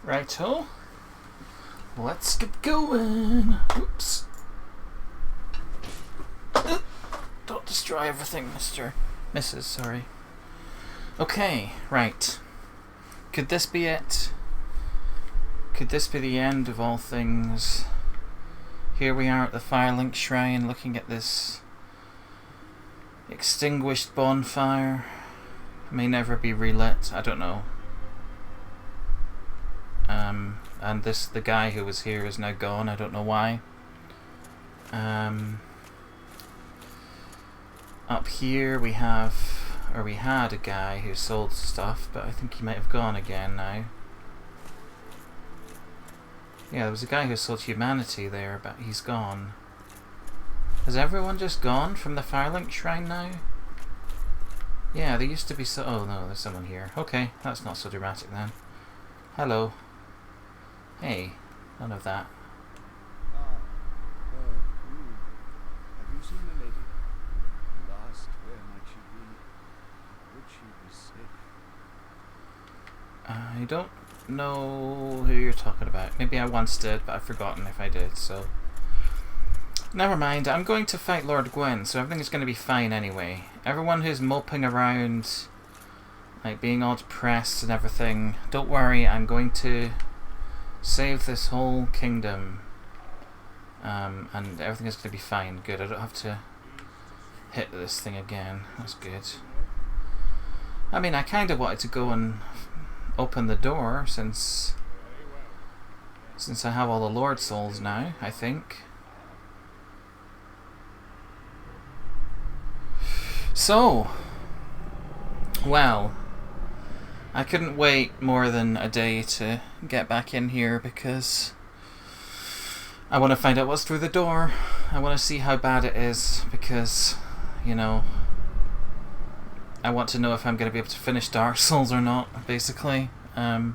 Righto. Let's get going. Oops. Don't destroy everything, Mrs. Sorry. Okay, right. Could this be it? Could this be the end of all things? Here we are at the Firelink Shrine looking at this extinguished bonfire. May never be relit, I don't know. And the guy who was here is now gone, I don't know why. Up here we had a guy who sold stuff, but I think he might have gone again now. Yeah, there was a guy who sold humanity there, but he's gone. Has everyone just gone from the Firelink Shrine now? Yeah, there used to be oh no, there's someone here. Okay, that's not so dramatic then. Hello. Hey, none of that. Have you seen the lady? Last, where might she be? Would she be safe? I don't know who you're talking about. Maybe I once did, but I've forgotten if I did, so... Never mind, I'm going to fight Lord Gwyn, so everything is going to be fine anyway. Everyone who's moping around, like being all depressed and everything, don't worry, I'm going to save this whole kingdom. And everything is going to be fine. Good, I don't have to hit this thing again. That's good. I mean, I kind of wanted to go and open the door since I have all the Lord Souls now, I think. So, well, I couldn't wait more than a day to get back in here because I want to find out what's through the door. I want to see how bad it is because, you know, I want to know if I'm going to be able to finish Dark Souls or not, basically. I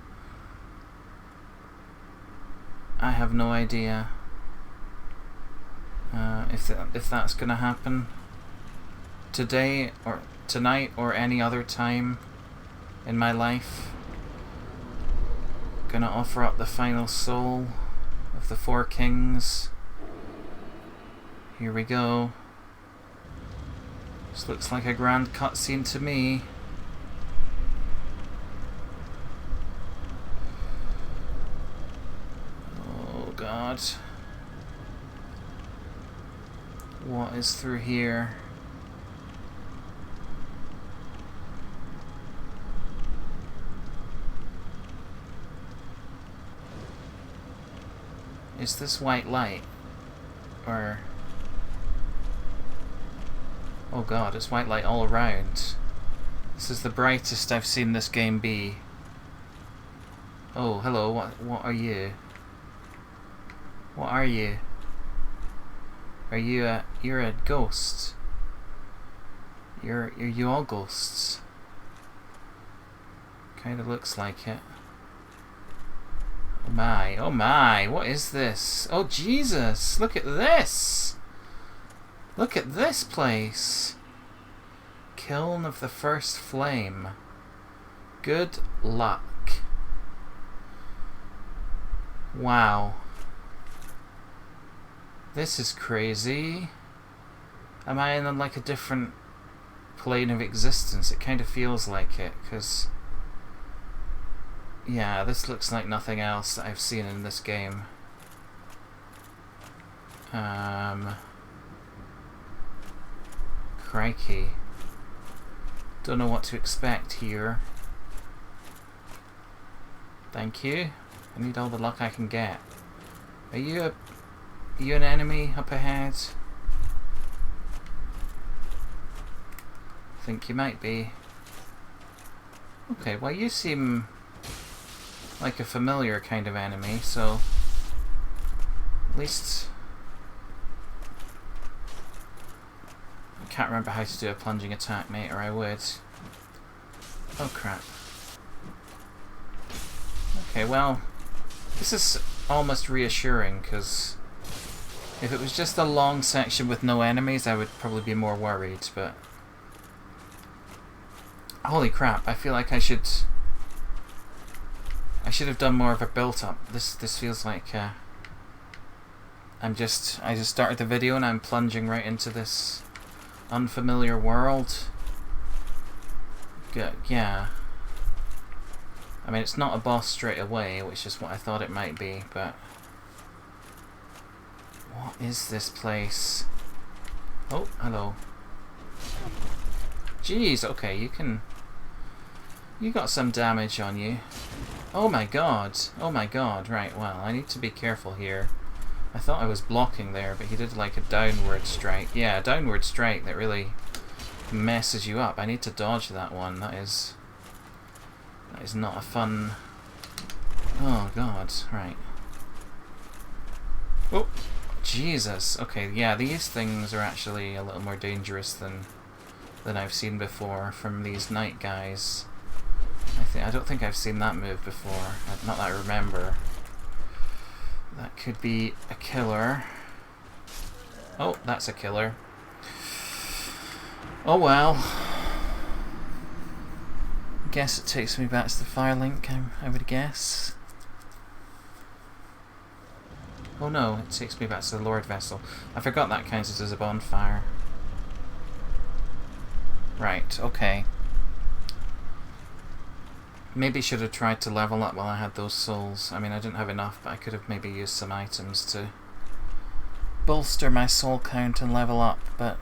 have no idea if that's going to happen today or tonight or any other time in my life. Gonna offer up the final soul of the four kings. Here we go. This looks like a grand cutscene to me. Oh god. What is through here? Is this white light? Or... oh god, it's white light all around. This is the brightest I've seen this game be. Oh, hello, what are you? What are you? Are you you're a ghost? Are you all ghosts? Kinda looks like it. Oh my, what is this? Oh Jesus, look at this! Look at this place! Kiln of the First Flame. Good luck. Wow. This is crazy. Am I in like a different plane of existence? It kind of feels like it, because... yeah, this looks like nothing else that I've seen in this game. Crikey. Don't know what to expect here. Thank you. I need all the luck I can get. Are you an enemy up ahead? I think you might be. Okay, well you seem like a familiar kind of enemy, so at least I can't remember how to do a plunging attack, mate, or I would. Oh crap. Okay, well, this is almost reassuring, because if it was just a long section with no enemies, I would probably be more worried, but holy crap, I feel like I should I should have done more of a build-up. This feels like I just started the video and I'm plunging right into this unfamiliar world. Yeah. I mean, it's not a boss straight away, which is what I thought it might be, but... What is this place? Oh, hello. Jeez, okay, you got some damage on you. Oh my god, right, well, I need to be careful here. I thought I was blocking there, but he did like a downward strike. Yeah, a downward strike that really messes you up. I need to dodge that one. That is not a fun... Oh god, right. Oh, Jesus. Okay, yeah, these things are actually a little more dangerous than I've seen before from these knight guys. I don't think I've seen that move before. Not that I remember. That could be a killer. Oh, that's a killer. Oh well. Guess it takes me back to the Firelink, I would guess. Oh no, it takes me back to the Lord Vessel. I forgot that counts as a bonfire. Right, okay. Maybe should have tried to level up while I had those souls. I mean, I didn't have enough, but I could have maybe used some items to bolster my soul count and level up, but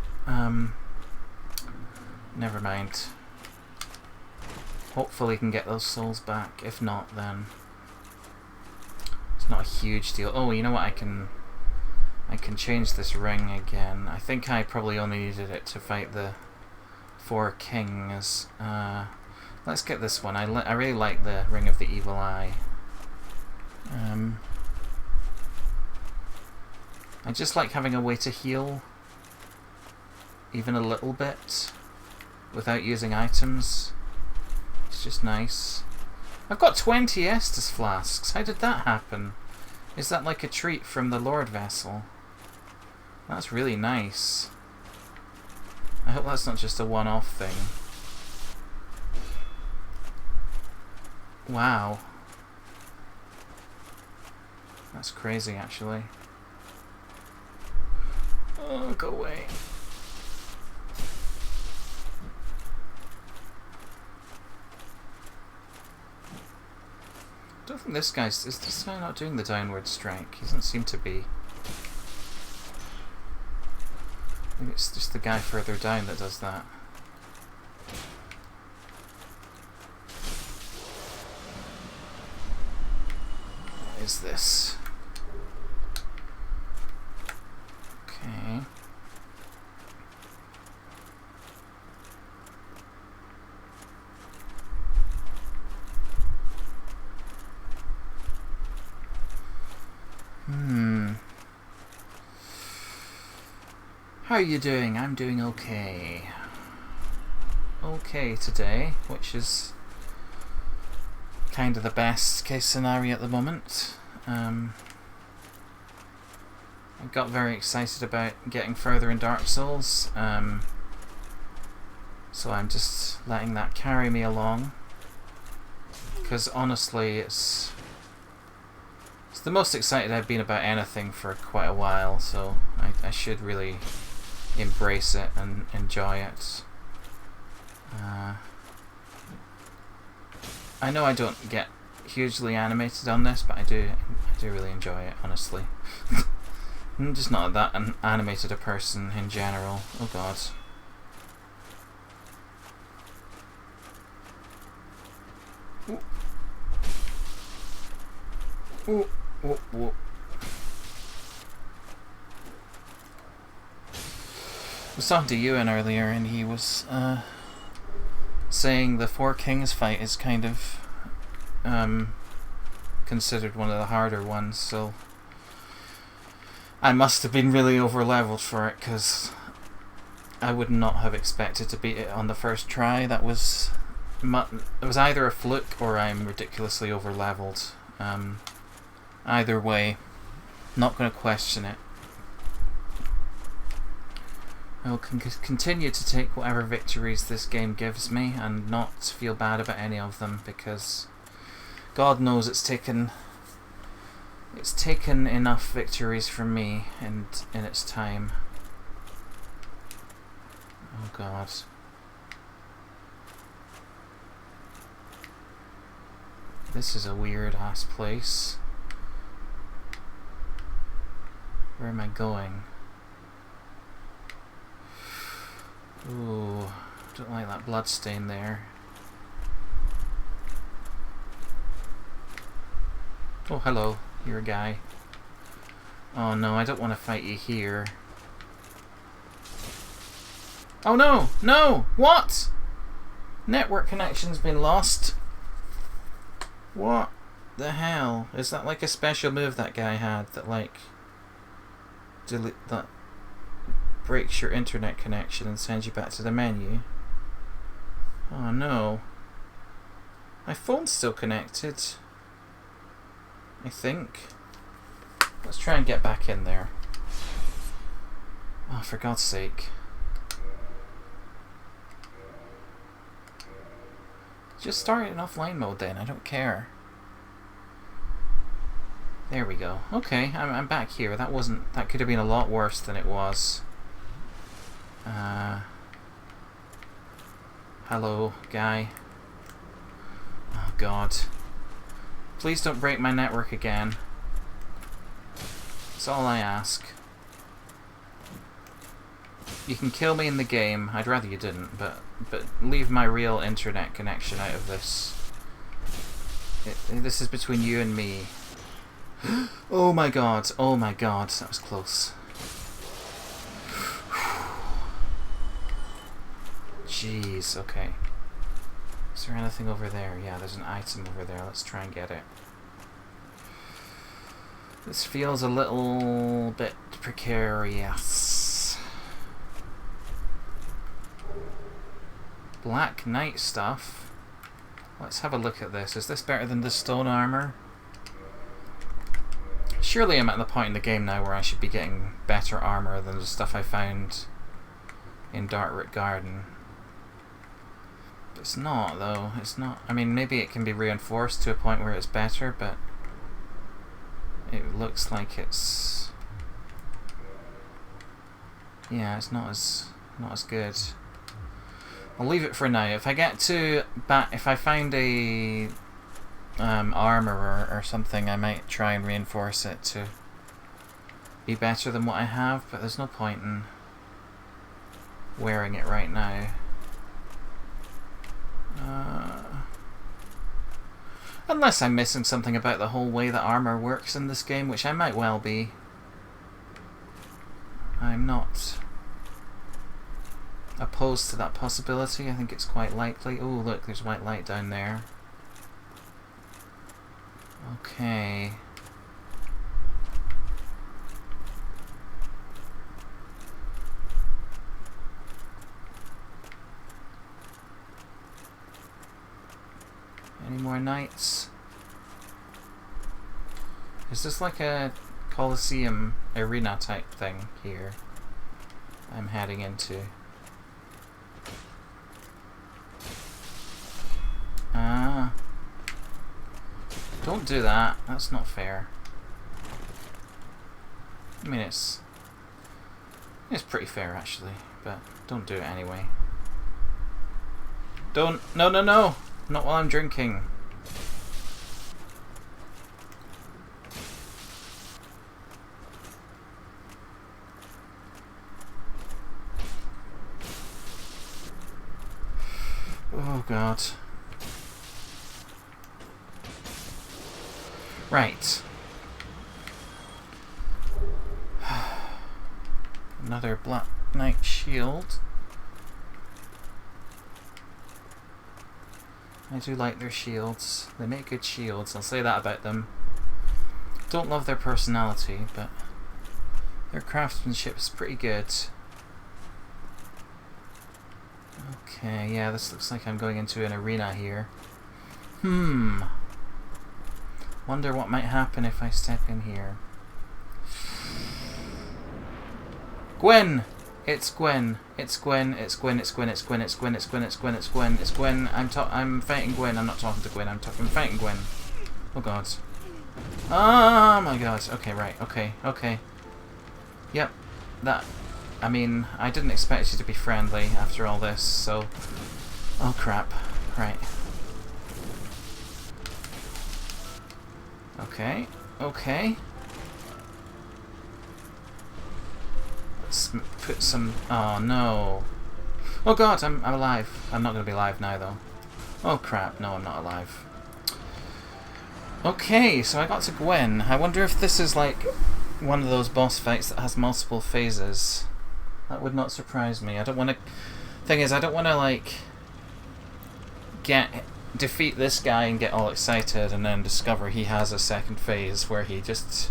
never mind. Hopefully can get those souls back. If not, then it's not a huge deal. Oh, you know what? I can change this ring again. I think I probably only needed it to fight the 4 kings. Let's get this one. I really like the Ring of the Evil Eye. I just like having a way to heal, even a little bit, without using items. It's just nice. I've got 20 Estus flasks. How did that happen? Is that like a treat from the Lord Vessel? That's really nice. I hope that's not just a one-off thing. Wow. That's crazy, actually. Oh, go away. I don't think this guy's... Is this guy not doing the downward strike? He doesn't seem to be. I think it's just the guy further down that does that. What is this? Okay. How are you doing? I'm doing okay. Okay today, which is kind of the best case scenario at the moment. I got very excited about getting further in Dark Souls, so I'm just letting that carry me along, because honestly it's the most excited I've been about anything for quite a while, so I should really embrace it and enjoy it. I know I don't get hugely animated on this, but I do really enjoy it, honestly. I'm just not that animated a person in general. Oh god. Ooh. Ooh. Ooh. Ooh. I was talking to Ewan earlier, and he was saying the 4 Kings fight is kind of considered one of the harder ones, so I must have been really over-leveled for it, because I would not have expected to beat it on the first try. It was either a fluke or I'm ridiculously over-leveled. Either way, not going to question it. I will continue to take whatever victories this game gives me and not feel bad about any of them, because God knows it's taken enough victories from me in its time. Oh God. This is a weird ass place. Where am I going? Ooh, don't like that blood stain there. Oh, hello. You're a guy. Oh no, I don't want to fight you here. Oh no! No! What? Network connection's been lost. What the hell? Is that like a special move that guy had that like that breaks your internet connection and sends you back to the menu? Oh no. My phone's still connected, I think. Let's try and get back in there. Oh, for God's sake. Just start in offline mode then, I don't care. There we go. Okay, I'm back here. That could have been a lot worse than it was. Hello, guy. Oh God. Please don't break my network again. That's all I ask. You can kill me in the game. I'd rather you didn't, but leave my real internet connection out of this. This is between you and me. Oh my God! Oh my God! That was close. Jeez. Okay. Is there anything over there? Yeah, there's an item over there. Let's try and get it. This feels a little bit precarious. Black Knight stuff. Let's have a look at this. Is this better than the stone armor? Surely I'm at the point in the game now where I should be getting better armor than the stuff I found in Darkroot Garden. It's not, though. It's not. I mean, maybe it can be reinforced to a point where it's better, but it looks like it's... yeah, it's not as good. I'll leave it for now. If I get to if I find a armor or something, I might try and reinforce it to be better than what I have, but there's no point in wearing it right now. Unless I'm missing something about the whole way that armor works in this game, which I might well be. I'm not opposed to that possibility. I think it's quite likely. Oh, look, there's white light down there. Okay. Any more knights? Is this like a Colosseum arena type thing here I'm heading into? Ah. Don't do that. That's not fair. I mean, it's pretty fair actually, but don't do it anyway. Don't. No, no, no! Not while I'm drinking. Oh God. Right. Another Black Knight shield. I do like their shields. They make good shields, I'll say that about them. Don't love their personality, but their craftsmanship is pretty good. Okay, yeah, this looks like I'm going into an arena here. Wonder what might happen if I step in here. Gwen! It's Gwen. It's Gwen. It's Gwen. It's Gwen. It's Gwen. It's Gwen. It's Gwen. It's Gwen. It's Gwen. It's Gwen. I'm fighting Gwen. I'm not talking to Gwen. I'm fighting Gwen. Oh god. Oh my god. Okay, right. Okay, okay. Yep. That... I mean, I didn't expect you to be friendly after all this, so... Oh crap. Right. Okay. Okay. Let's put some... Oh no. Oh god, I'm alive. I'm not going to be alive now though. Oh crap, no, I'm not alive. Okay, so I got to Gwen. I wonder if this is like one of those boss fights that has multiple phases. That would not surprise me. I don't want to... Thing is, I don't want to like... defeat this guy and get all excited and then discover he has a second phase where he just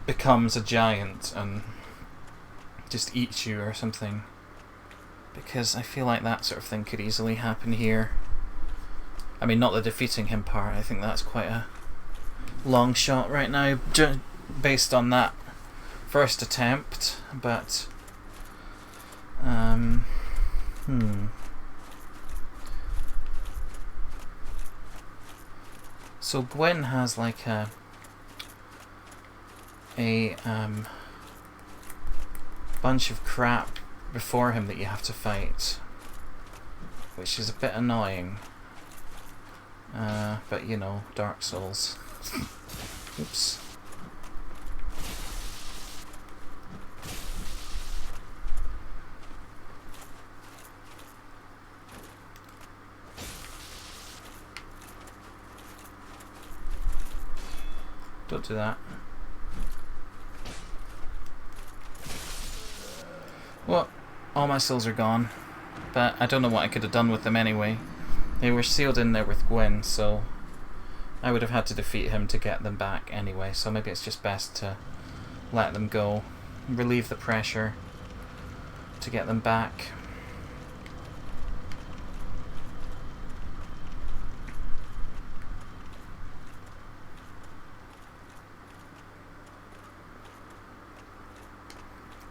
becomes a giant and just eats you or something. Because I feel like that sort of thing could easily happen here. I mean, not the defeating him part. I think that's quite a long shot right now, based on that first attempt. But, So Gwen has like a bunch of crap before him that you have to fight, which is a bit annoying. But you know, Dark Souls. Oops. Don't do that. Well, all my souls are gone, but I don't know what I could have done with them anyway. They were sealed in there with Gwen, so I would have had to defeat him to get them back anyway, so maybe it's just best to let them go, relieve the pressure to get them back.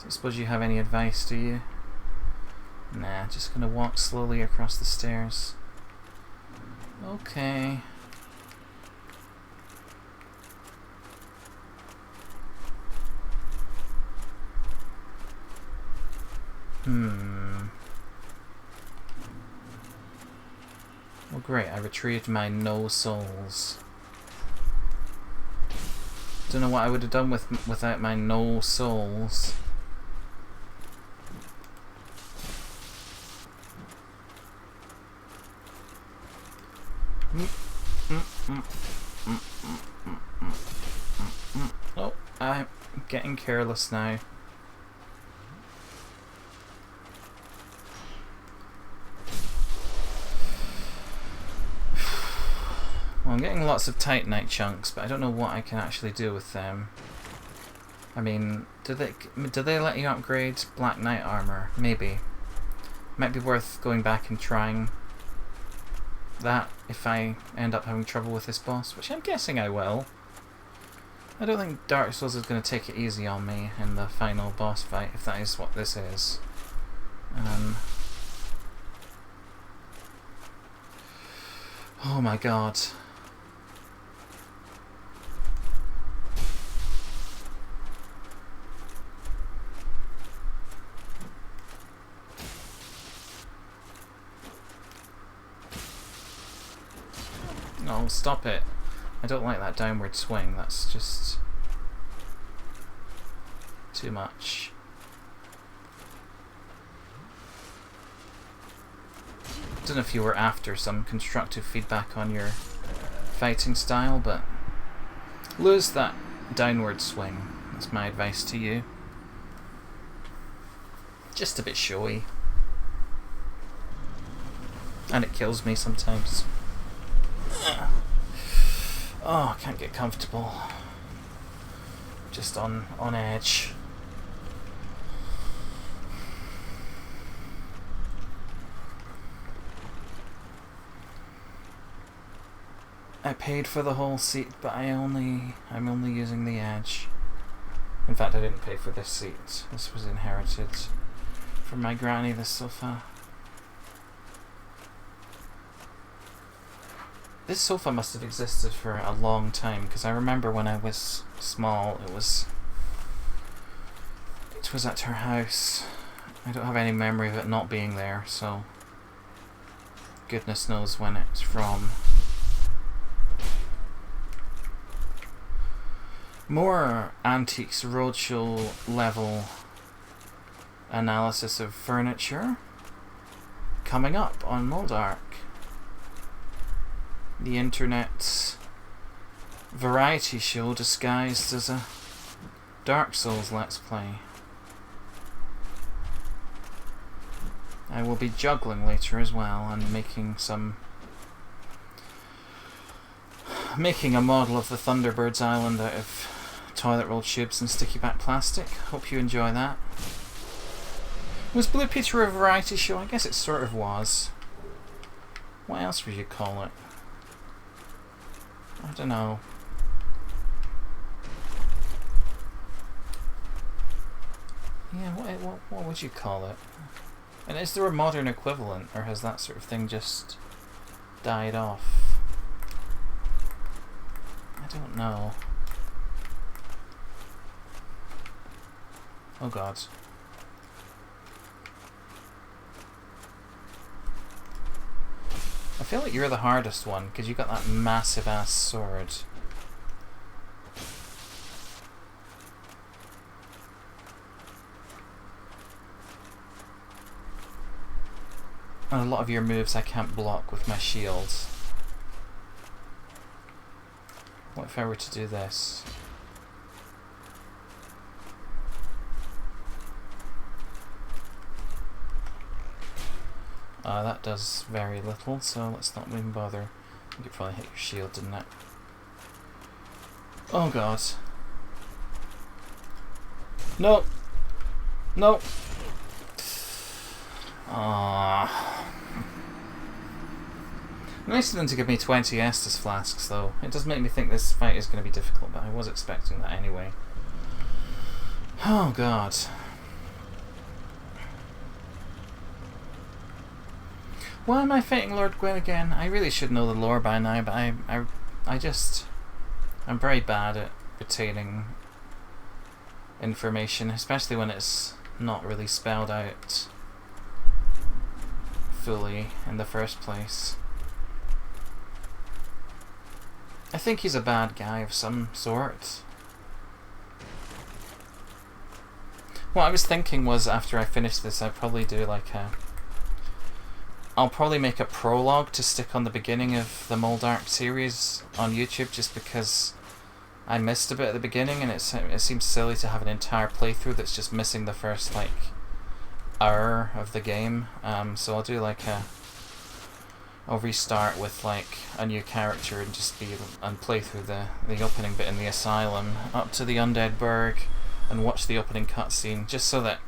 Don't suppose you have any advice, do you? Nah, just gonna walk slowly across the stairs. Okay. Well, great, I retrieved my no souls. Don't know what I would have done without my no souls. Oh, I'm getting careless now. Well, I'm getting lots of Titanite chunks, but I don't know what I can actually do with them. I mean, do they let you upgrade Black Knight armor? Maybe. Might be worth going back and trying that if I end up having trouble with this boss, which I'm guessing I will. I don't think Dark Souls is going to take it easy on me in the final boss fight, if that is what this is. Oh my god. No, stop it. I don't like that downward swing, that's just too much. I don't know if you were after some constructive feedback on your fighting style, but lose that downward swing. That's my advice to you. Just a bit showy. And it kills me sometimes. Oh, I can't get comfortable. Just on edge. I paid for the whole seat, but I'm only using the edge. In fact, I didn't pay for this seat. This was inherited from my granny, this sofa. This sofa must have existed for a long time, because I remember when I was small, it was at her house. I don't have any memory of it not being there, so goodness knows when it's from. More Antiques Roadshow level analysis of furniture coming up on MoleDark. The internet's variety show disguised as a Dark Souls Let's Play. I will be juggling later as well and making a model of the Thunderbird's Island out of toilet roll tubes and sticky back plastic. Hope you enjoy that. Was Blue Peter a variety show? I guess it sort of was. What else would you call it? I don't know. Yeah, what would you call it? And is there a modern equivalent, or has that sort of thing just died off? I don't know. Oh god. I feel like you're the hardest one, because you got that massive ass sword. And a lot of your moves I can't block with my shield. What if I were to do this? That does very little, so let's not even bother. You could probably hit your shield, didn't it? Oh god. No! No! Ah. Nice of them to give me 20 Estus flasks, though. It does make me think this fight is going to be difficult, but I was expecting that anyway. Oh god. Why am I fighting Lord Gwyn again? I really should know the lore by now, but I'm very bad at retaining information, especially when it's not really spelled out fully in the first place. I think he's a bad guy of some sort. What I was thinking was, after I finish this, I'd probably do like I'll probably make a prologue to stick on the beginning of the MoleDark series on YouTube, just because I missed a bit at the beginning and it seems silly to have an entire playthrough that's just missing the first like hour of the game. So I'll do like I'll restart with like a new character and just play through the opening bit in the asylum up to the Undead Burg and watch the opening cutscene, just so that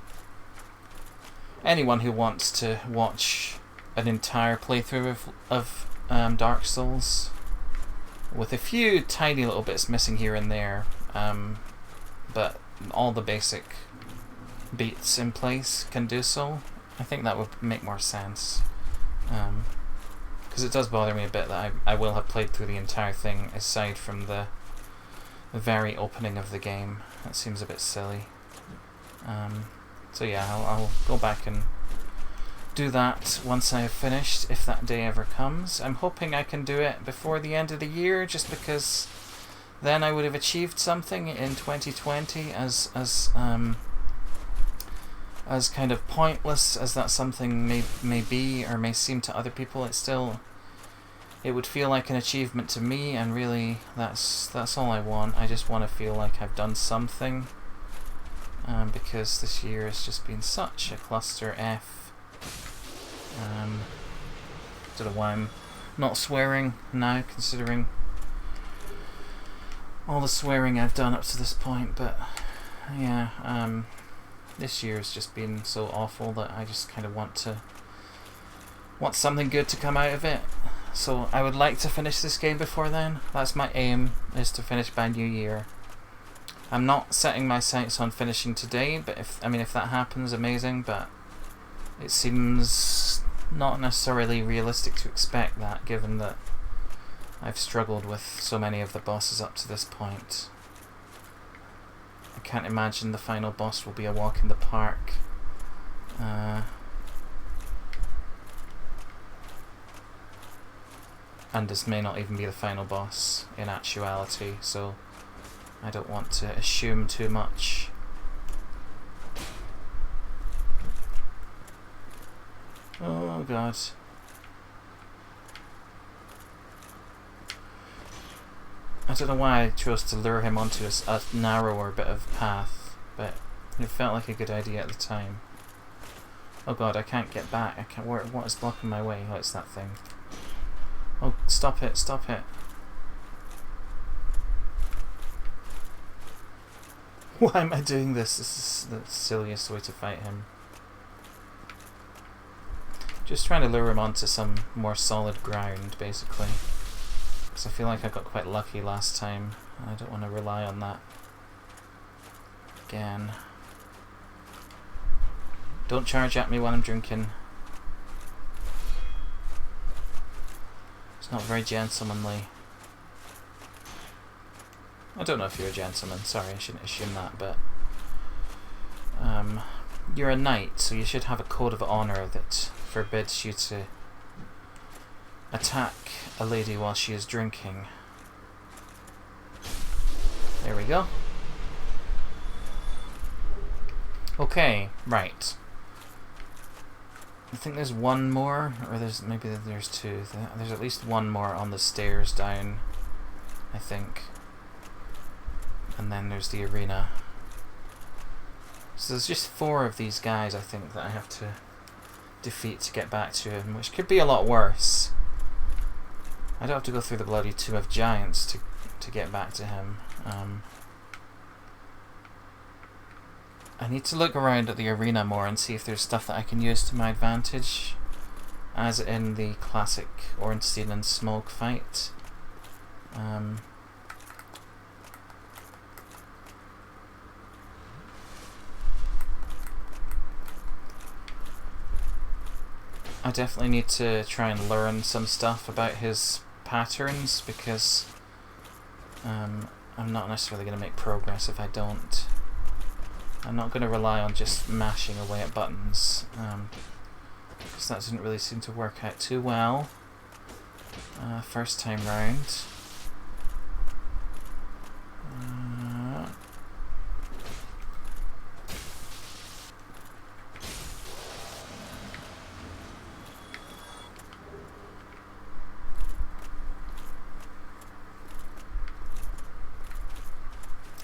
anyone who wants to watch an entire playthrough of Dark Souls, with a few tiny little bits missing here and there, but all the basic beats in place, can do so. I think that would make more sense, because it does bother me a bit that I will have played through the entire thing aside from the very opening of the game. That seems a bit silly. So yeah, I'll go back and do that once I have finished, if that day ever comes. I'm hoping I can do it before the end of the year, just because then I would have achieved something in 2020. As kind of pointless as that something may be or may seem to other people, it would feel like an achievement to me, and really that's all I want. I just want to feel like I've done something, because this year has just been such a cluster F. Don't know why I'm not swearing now, considering all the swearing I've done up to this point, but yeah, this year has just been so awful that I just kind of want something good to come out of it. So I would like to finish this game before then. That's my aim, is to finish by New Year. I'm not setting my sights on finishing today, but if that happens, amazing, but it seems not necessarily realistic to expect that, given that I've struggled with so many of the bosses up to this point. I can't imagine the final boss will be a walk in the park. And this may not even be the final boss in actuality, so I don't want to assume too much. Oh god. I don't know why I chose to lure him onto a narrower bit of path, but it felt like a good idea at the time. Oh god, I can't get back. I can't. What is blocking my way? Oh, it's that thing. Oh, stop it, stop it. Why am I doing this? This is the silliest way to fight him. Just trying to lure him onto some more solid ground, basically. Because I feel like I got quite lucky last time, and I don't want to rely on that again. Don't charge at me when I'm drinking. It's not very gentlemanly. I don't know if you're a gentleman, sorry, I shouldn't assume that, but you're a knight, so you should have a code of honor that forbids you to attack a lady while she is drinking. There we go. Okay, right. I think there's one more, or maybe there's two. There's at least one more on the stairs down, I think. And then there's the arena. So there's just 4 of these guys, I think, that I have to defeat to get back to him, which could be a lot worse. I don't have to go through the bloody Tomb of Giants to get back to him. I need to look around at the arena more and see if there's stuff that I can use to my advantage, as in the classic Ornstein and Smoke fight. I definitely need to try and learn some stuff about his patterns, because I'm not necessarily going to make progress if I don't. I'm not going to rely on just mashing away at buttons, because that didn't really seem to work out too well first time round.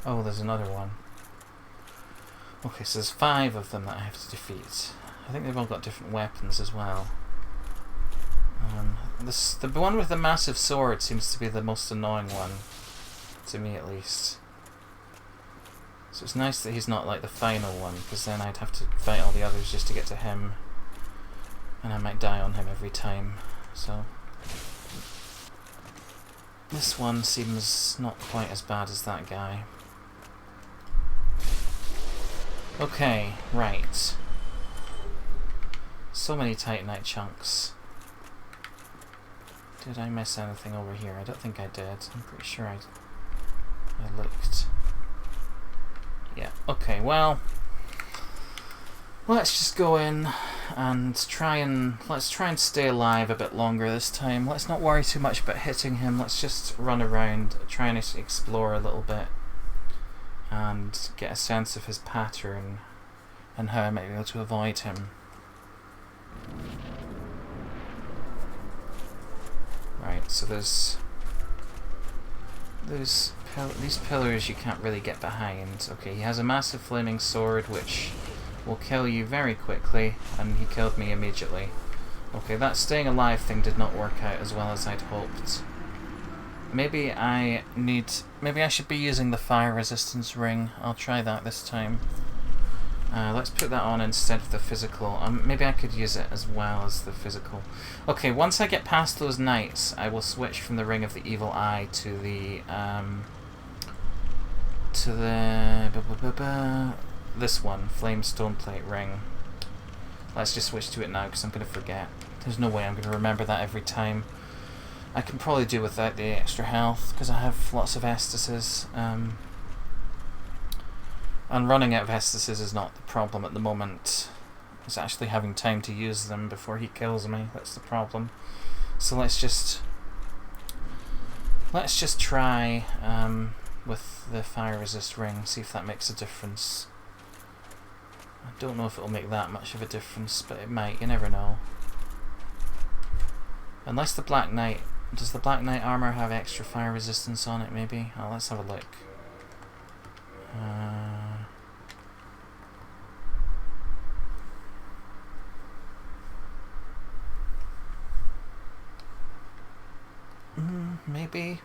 Oh, there's another one. Okay, so there's 5 of them that I have to defeat. I think they've all got different weapons as well. The one with the massive sword seems to be the most annoying one, to me at least. So it's nice that he's not like the final one, because then I'd have to fight all the others just to get to him, and I might die on him every time. So this one seems not quite as bad as that guy. Okay, right. So many Titanite chunks. Did I miss anything over here? I don't think I did. I'm pretty sure I looked. Yeah, okay, well, let's just go in and let's try and stay alive a bit longer this time. Let's not worry too much about hitting him. Let's just run around, try and explore a little bit, and get a sense of his pattern and how I might be able to avoid him. Right, so these pillars you can't really get behind. Okay, he has a massive flaming sword which will kill you very quickly, and he killed me immediately. Okay, that staying alive thing did not work out as well as I'd hoped. Maybe I should be using the fire resistance ring. I'll try that this time. Let's put that on instead of the physical. Maybe I could use it as well as the physical. Okay, once I get past those knights, I will switch from the Ring of the Evil Eye to the this one, Flame Stoneplate Ring. Let's just switch to it now because I'm going to forget. There's no way I'm going to remember that every time. I can probably do without the extra health because I have lots of Estases. And running out of Estases is not the problem at the moment. It's actually having time to use them before he kills me. That's the problem. So let's just try with the fire resist ring, see if that makes a difference. I don't know if it'll make that much of a difference, but it might. You never know. Unless the Black Knight... Does the Black Knight armor have extra fire resistance on it, maybe? Oh, let's have a look. Maybe.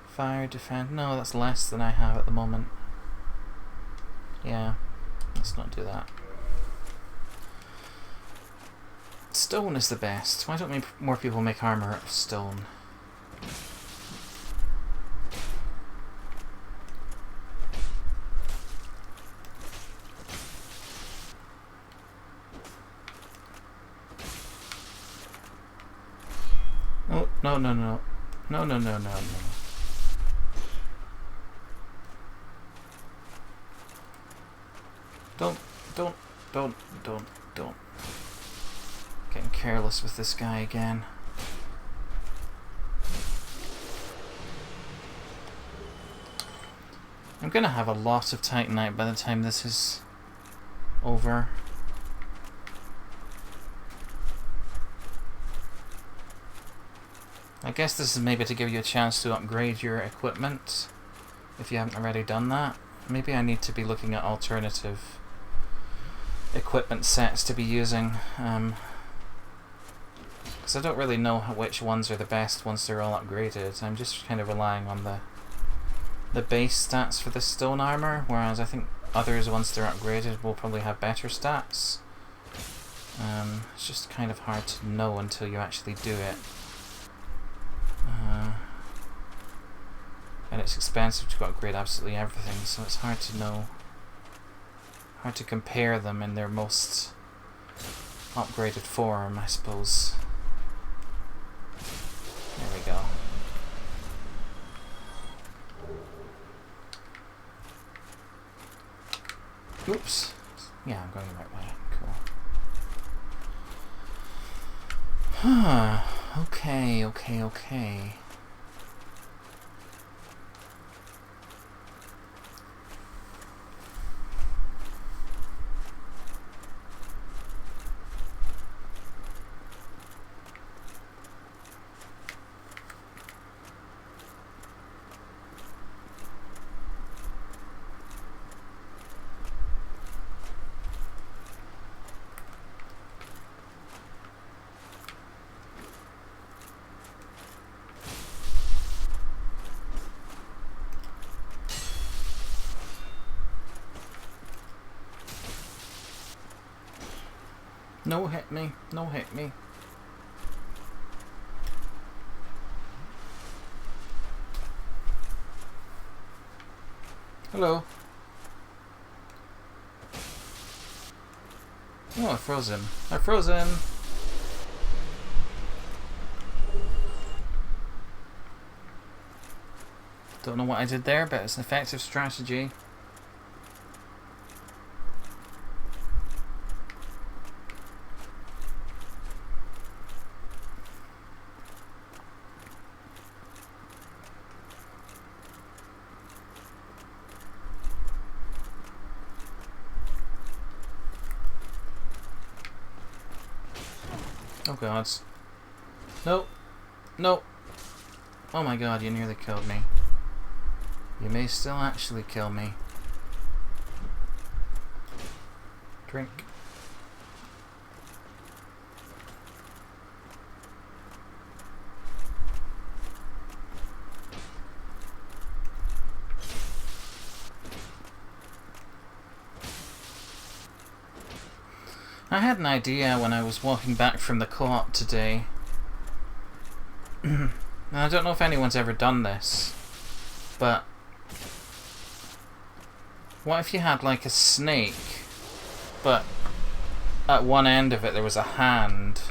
Fire defense. No, that's less than I have at the moment. Yeah, let's not do that. Stone is the best. Why don't more people make armor out of stone? Oh, no, no, no. No, no, no, no, no. Don't. Getting careless with this guy again. I'm gonna have a lot of Titanite by the time this is over. I guess this is maybe to give you a chance to upgrade your equipment if you haven't already done that. Maybe I need to be looking at alternative equipment sets to be using, because I don't really know which ones are the best once they're all upgraded. I'm just kind of relying on the base stats for the stone armor, whereas I think others, once they're upgraded, will probably have better stats. It's just kind of hard to know until you actually do it. And it's expensive to upgrade absolutely everything, so it's hard to know, hard to compare them in their most upgraded form, I suppose. There we go. Oops. Yeah, I'm going the right way. Cool. Okay. No hit me. No hit me. Hello. Oh, I froze him. I froze him. Don't know what I did there, but it's an effective strategy. Oh god. Nope. Nope. Oh my god, you nearly killed me. You may still actually kill me. Drink. I had an idea when I was walking back from the co-op today. And I don't know if anyone's ever done this, but what if you had like a snake, but at one end of it there was a hand?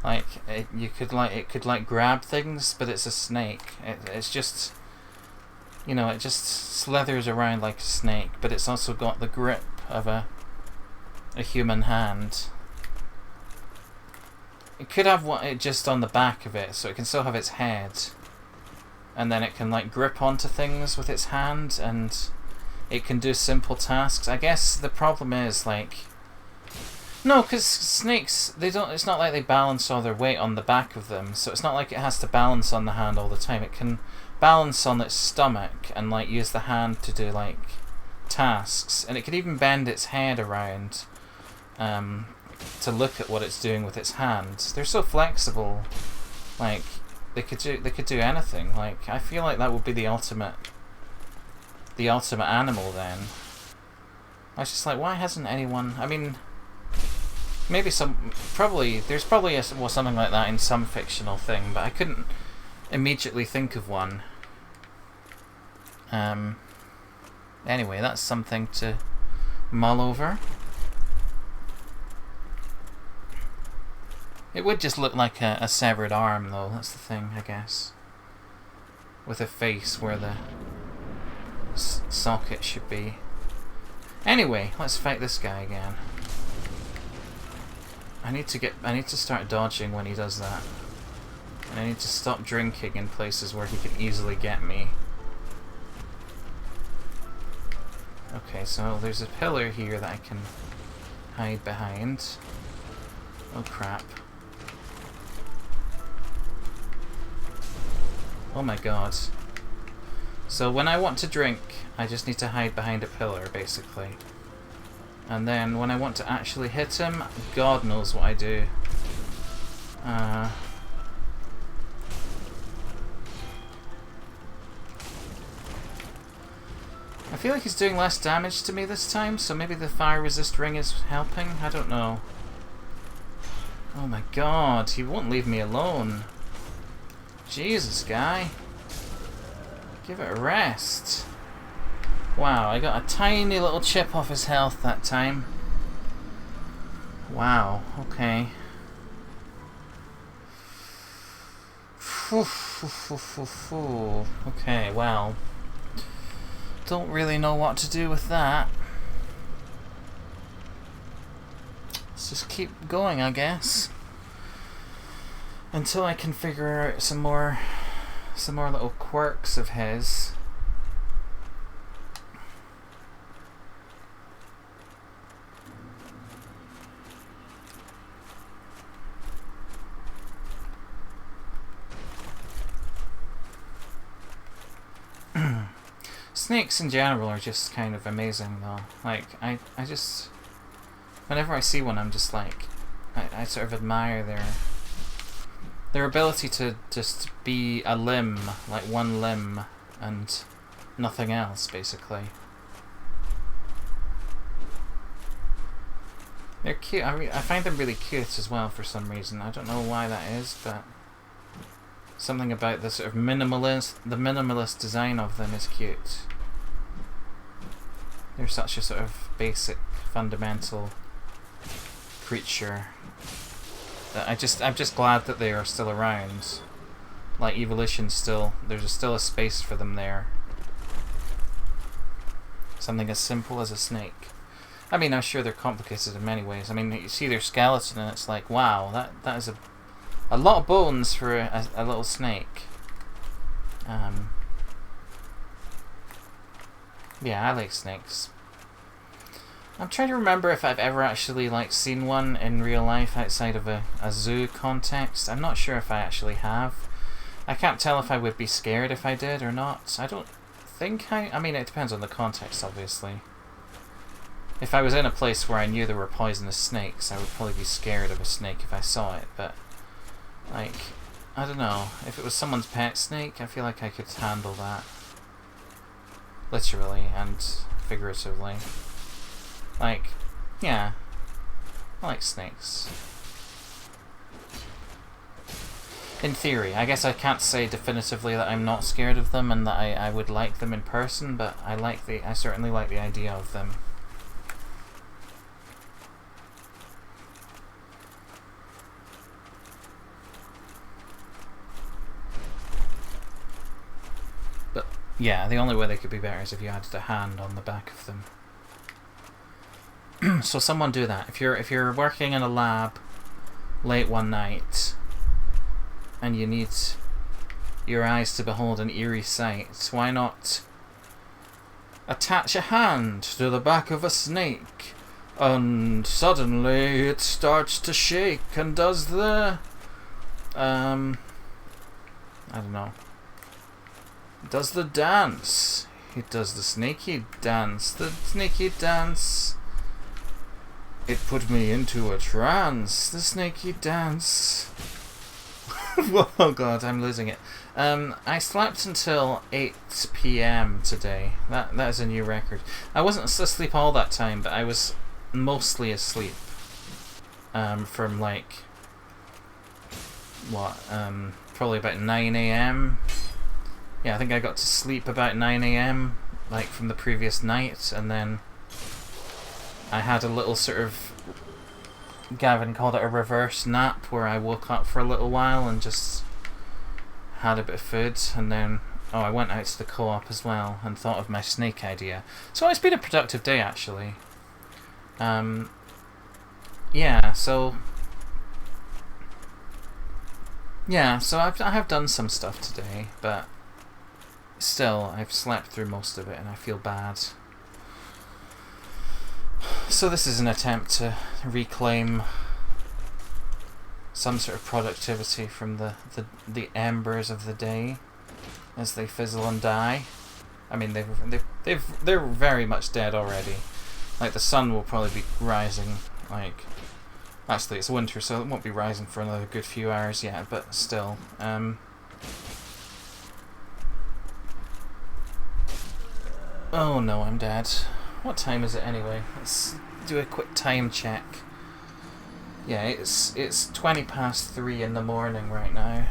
Like it could like grab things, but it's a snake. It's just, you know, it just slithers around like a snake, but it's also got the grip of a human hand. It could have it just on the back of it, so it can still have its head, and then it can like grip onto things with its hand, and it can do simple tasks. I guess the problem is like, no, because snakes, they don't. It's not like they balance all their weight on the back of them, so it's not like it has to balance on the hand all the time. It can balance on its stomach and like use the hand to do like tasks, and it could even bend its head around to look at what it's doing with its hands. They're so flexible. Like they could do anything. Like I feel like that would be the ultimate animal then. I was just like, why hasn't anyone? I mean, maybe there's probably something like that in some fictional thing, but I couldn't immediately think of one. Anyway, that's something to mull over. It would just look like a severed arm, though. That's the thing, I guess. With a face where the socket should be. Anyway, let's fight this guy again. I need to start dodging when he does that. And I need to stop drinking in places where he can easily get me. Okay, so there's a pillar here that I can hide behind. Oh crap. Oh my god. So when I want to drink, I just need to hide behind a pillar, basically. And then when I want to actually hit him, God knows what I do. I feel like he's doing less damage to me this time, so maybe the fire resist ring is helping? I don't know. Oh my god, he won't leave me alone. Jesus, guy. Give it a rest. Wow, I got a tiny little chip off his health that time. Wow, okay. Okay, well. Don't really know what to do with that. Let's just keep going, I guess. Until I can figure out some more little quirks of his. Snakes in general are just kind of amazing though. Like, I just, whenever I see one, I'm just like, I sort of admire their ability to just be a limb, like one limb, and nothing else, basically. They're cute. I find them really cute as well for some reason. I don't know why that is, but something about the sort of minimalist design of them is cute. They're such a sort of basic, fundamental creature that I'm just glad that they are still around. Like evolution, there's still a space for them there. Something as simple as a snake. I mean, I'm sure they're complicated in many ways. I mean, you see their skeleton and it's like, wow, that is a lot of bones for a little snake. Yeah, I like snakes. I'm trying to remember if I've ever actually like seen one in real life outside of a zoo context. I'm not sure if I actually have. I can't tell if I would be scared if I did or not. I don't think I mean, it depends on the context, obviously. If I was in a place where I knew there were poisonous snakes, I would probably be scared of a snake if I saw it, but like, I don't know. If it was someone's pet snake, I feel like I could handle that. Literally and figuratively. Like, yeah. I like snakes. In theory. I guess I can't say definitively that I'm not scared of them and that I would like them in person, but I certainly like the idea of them. Yeah, the only way they could be better is if you added a hand on the back of them. So someone do that. If you're working in a lab late one night and you need your eyes to behold an eerie sight, why not attach a hand to the back of a snake and suddenly it starts to shake and does the I don't know, does the dance. It does the snaky dance. The snaky dance. It put me into a trance. The snaky dance. Oh god, I'm losing it. I slept until 8 PM today. That is a new record. I wasn't asleep all that time, but I was mostly asleep. From like what? Probably about 9 AM. Yeah, I think I got to sleep about 9 AM, like from the previous night, and then I had a little sort of, Gavin called it a reverse nap, where I woke up for a little while and just had a bit of food, and then I went out to the co-op as well and thought of my snake idea. So it's been a productive day actually. Yeah, so I have done some stuff today, but still I've slept through most of it and I feel bad. So this is an attempt to reclaim some sort of productivity from the embers of the day as they fizzle and die. I mean, they're very much dead already. Like, the sun will probably be rising, like, actually it's winter so it won't be rising for another good few hours yet, but still. Oh no, I'm dead. What time is it anyway? Let's do a quick time check. Yeah, it's 20 past 3 in the morning right now,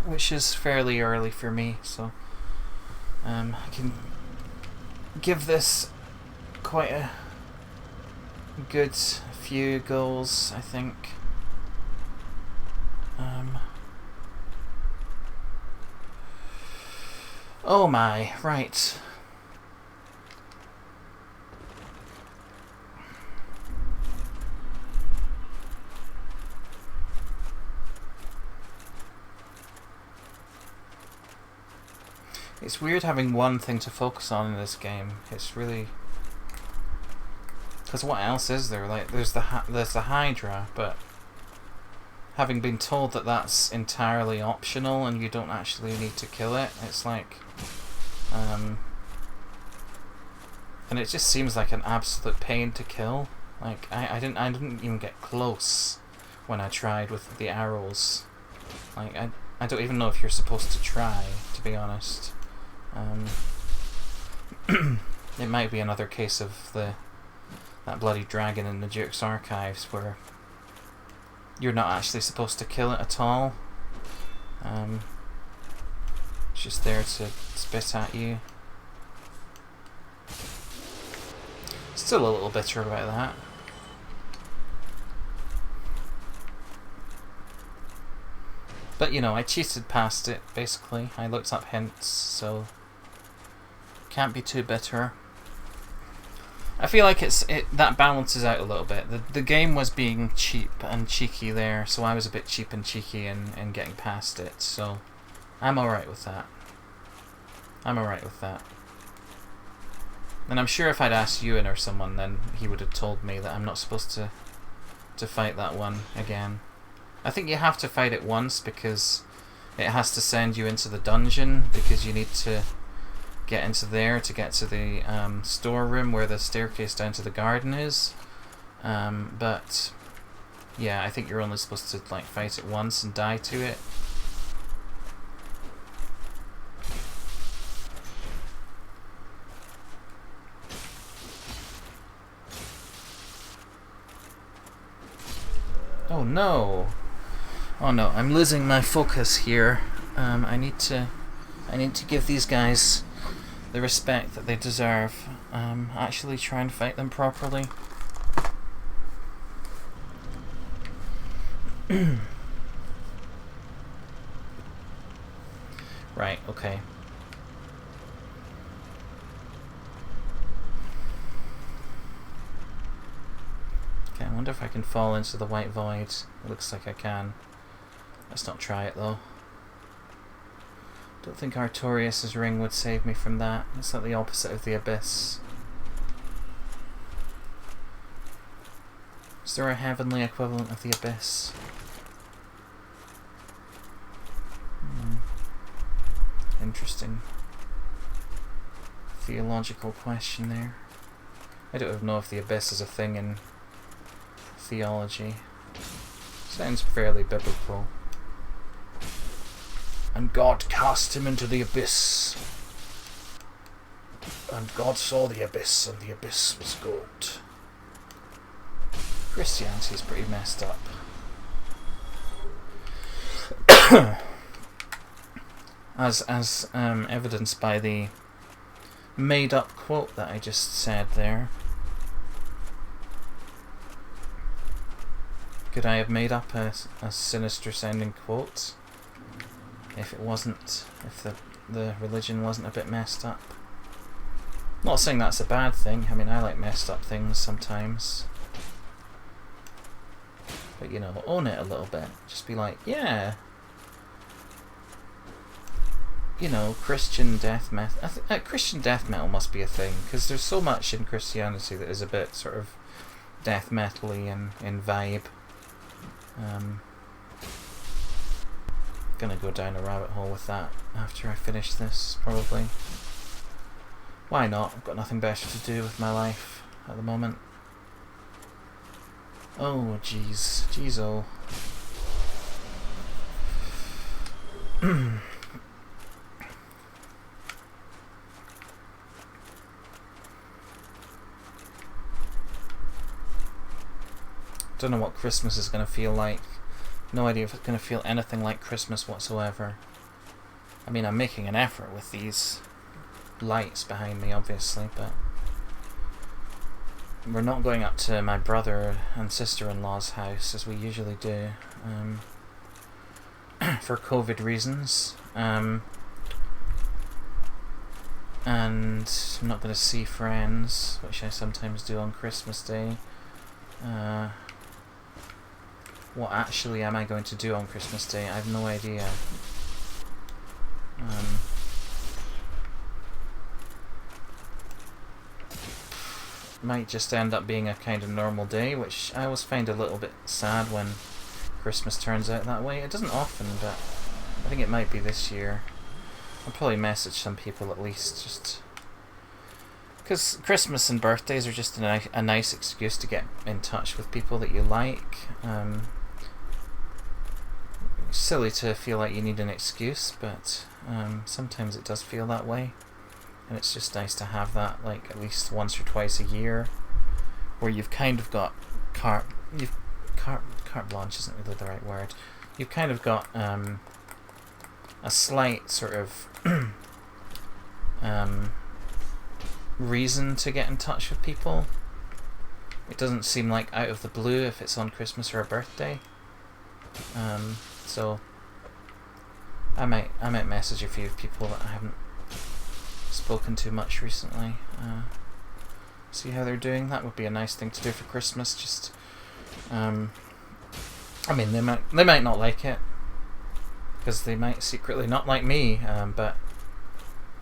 which is fairly early for me, so I can give this quite a good few goals, I think. Oh my, right. It's weird having one thing to focus on in this game. It's really... because what else is there? Like, there's the Hydra, but having been told that that's entirely optional and you don't actually need to kill it, it's like... and it just seems like an absolute pain to kill. Like, I didn't even get close when I tried with the arrows. Like, I don't even know if you're supposed to try, to be honest. It might be another case of that bloody dragon in the Duke's archives where you're not actually supposed to kill it at all. It's just there to spit at you. Still a little bitter about that. But, you know, I cheated past it, basically. I looked up hints, so can't be too bitter. I feel like that balances out a little bit. The game was being cheap and cheeky there, so I was a bit cheap and cheeky in getting past it, so I'm alright with that. I'm alright with that. And I'm sure if I'd asked Ewan or someone, then he would have told me that I'm not supposed to fight that one again. I think you have to fight it once because it has to send you into the dungeon, because you need to get into there to get to the storeroom where the staircase down to the garden is. But yeah, I think you're only supposed to like fight it once and die to it. Oh no! Oh no, I'm losing my focus here. I need to give these guys the respect that they deserve. Actually try and fight them properly. Right, okay. Okay, I wonder if I can fall into the white void. It looks like I can. Let's not try it though. Don't think Artorias' ring would save me from that. It's like the opposite of the abyss. Is there a heavenly equivalent of the abyss? Interesting theological question there. I don't even know if the abyss is a thing in theology. Sounds fairly biblical. And God cast him into the abyss. And God saw the abyss, and the abyss was gold. Christianity is pretty messed up. as evidenced by the made-up quote that I just said there. Could I have made up a sinister-sounding quote if it wasn't, if the religion wasn't a bit messed up? Not saying that's a bad thing. I mean, I like messed up things sometimes. But, you know, own it a little bit. Just be like, yeah, you know, Christian death metal. Christian death metal must be a thing, because there's so much in Christianity that is a bit sort of death metal-y in vibe. Gonna go down a rabbit hole with that after I finish this, probably. Why not? I've got nothing better to do with my life at the moment. Oh, jeez. Jeez, oh. Don't know what Christmas is going to feel like. No idea if it's going to feel anything like Christmas whatsoever. I mean, I'm making an effort with these lights behind me, obviously, but we're not going up to my brother and sister-in-law's house as we usually do, for COVID reasons. And I'm not going to see friends, which I sometimes do on Christmas Day. What actually am I going to do on Christmas Day? I have no idea. Might just end up being a kind of normal day, which I always find a little bit sad when Christmas turns out that way. It doesn't often, but I think it might be this year. I'll probably message some people at least, just because Christmas and birthdays are just a nice excuse to get in touch with people that you like. Silly to feel like you need an excuse, but sometimes it does feel that way, and it's just nice to have that, like, at least once or twice a year, where you've kind of got carte blanche isn't really the right word. You've kind of got a slight sort of reason to get in touch with people. It doesn't seem like out of the blue if it's on Christmas or a birthday. So I might message a few people that I haven't spoken to much recently. See how they're doing. That would be a nice thing to do for Christmas. Just, I mean, they might not like it, because they might secretly not like me. But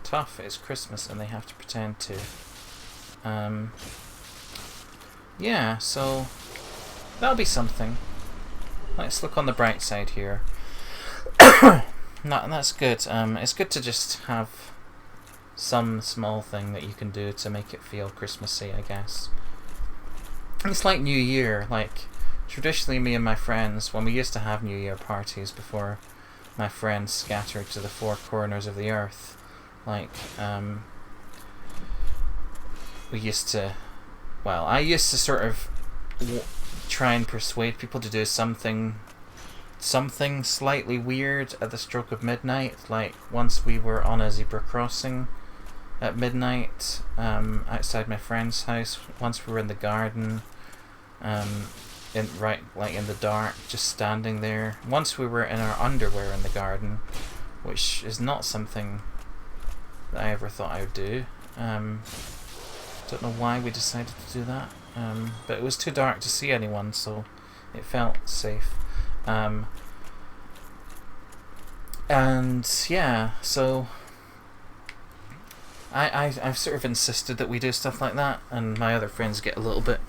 tough. It's Christmas, and they have to pretend to. Yeah. So that'll be something. Let's look on the bright side here. That's good. It's good to just have some small thing that you can do to make it feel Christmassy, I guess. It's like New Year. Like, traditionally, me and my friends, when we used to have New Year parties before my friends scattered to the four corners of the earth, like, we used to, well, I used to sort of try and persuade people to do something slightly weird at the stroke of midnight. Like, once we were on a zebra crossing at midnight, outside my friend's house. Once we were in the garden, in the dark, just standing there. Once we were in our underwear in the garden, which is not something that I ever thought I would do. Don't know why we decided to do that. but it was too dark to see anyone, so it felt safe. And yeah, so I've sort of insisted that we do stuff like that, and my other friends get a little bit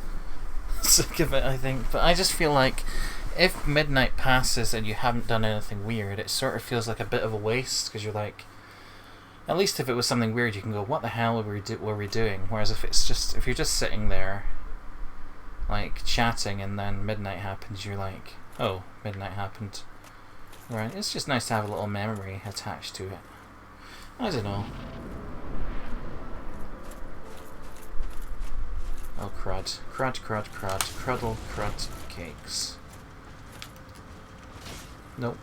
sick of it, I think. But I just feel like if midnight passes and you haven't done anything weird, it sort of feels like a bit of a waste, because you're like, at least if it was something weird, you can go, what the hell were we doing? Whereas if you're just sitting there, like, chatting, and then midnight happens, you're like, oh, midnight happened. Right, it's just nice to have a little memory attached to it. I don't know. Oh, crud. Crud, crud, crud. Cruddle, crud, cakes. Nope.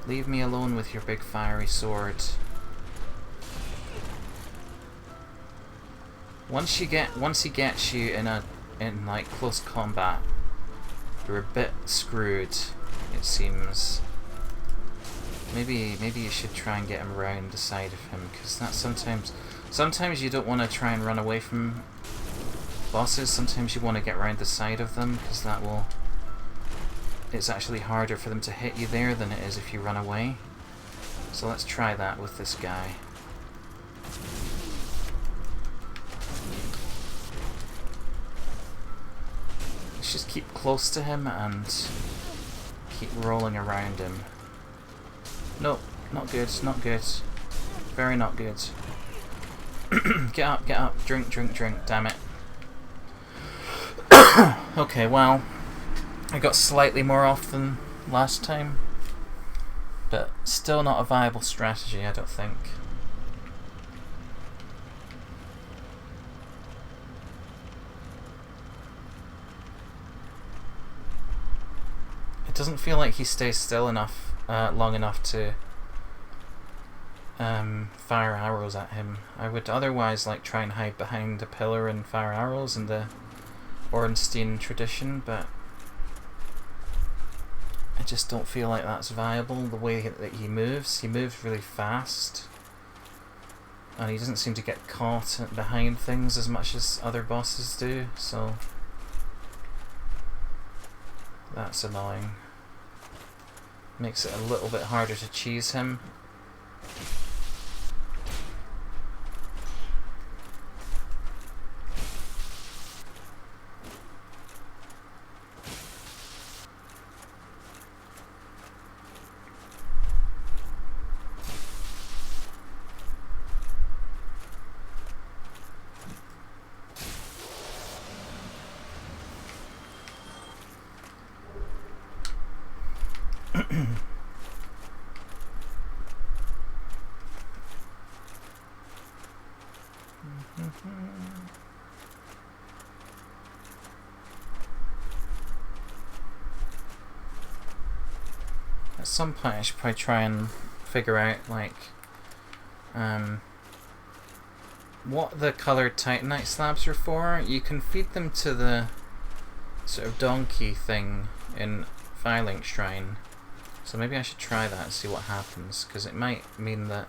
Leave me alone with your big fiery sword. Once he gets you in like close combat, you're a bit screwed, it seems. Maybe you should try and get him around the side of him, because that's sometimes you don't want to try and run away from bosses. Sometimes you want to get around the side of them, because it's actually harder for them to hit you there than it is if you run away. So let's try that with this guy. Let's just keep close to him and keep rolling around him. Nope, not good, not good. Very not good. Get up, drink, drink, drink, damn it. Okay, well, I got slightly more off than last time, but still not a viable strategy, I don't think. It doesn't feel like he stays still enough, long enough to fire arrows at him. I would otherwise like try and hide behind a pillar and fire arrows in the Ornstein tradition, but I just don't feel like that's viable. The way that he moves really fast, and he doesn't seem to get caught behind things as much as other bosses do, so that's annoying. Makes it a little bit harder to cheese him. At some point I should probably try and figure out like what the coloured titanite slabs are for. You can feed them to the sort of donkey thing in Firelink Shrine, so maybe I should try that and see what happens, because it might mean that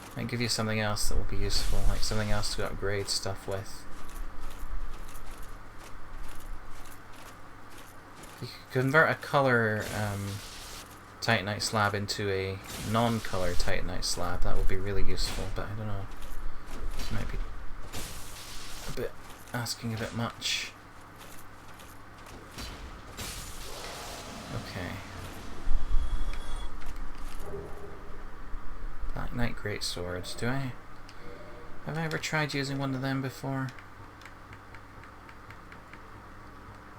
it might give you something else that will be useful, like something else to upgrade stuff with. You could convert a colour titanite slab into a non-colour titanite slab. That would be really useful, but I don't know. It might be a bit asking a bit much. Okay. Black Knight Greatswords. Have I ever tried using one of them before?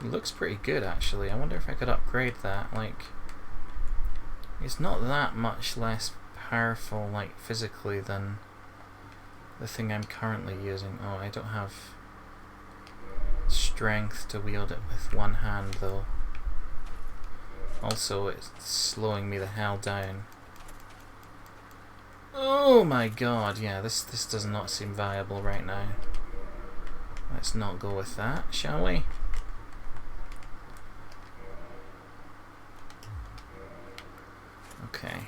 It looks pretty good actually. I wonder if I could upgrade that. Like, it's not that much less powerful, like, physically than the thing I'm currently using. Oh, I don't have strength to wield it with one hand though. Also, it's slowing me the hell down. Oh my god, yeah, this does not seem viable right now. Let's not go with that, shall we? Okay.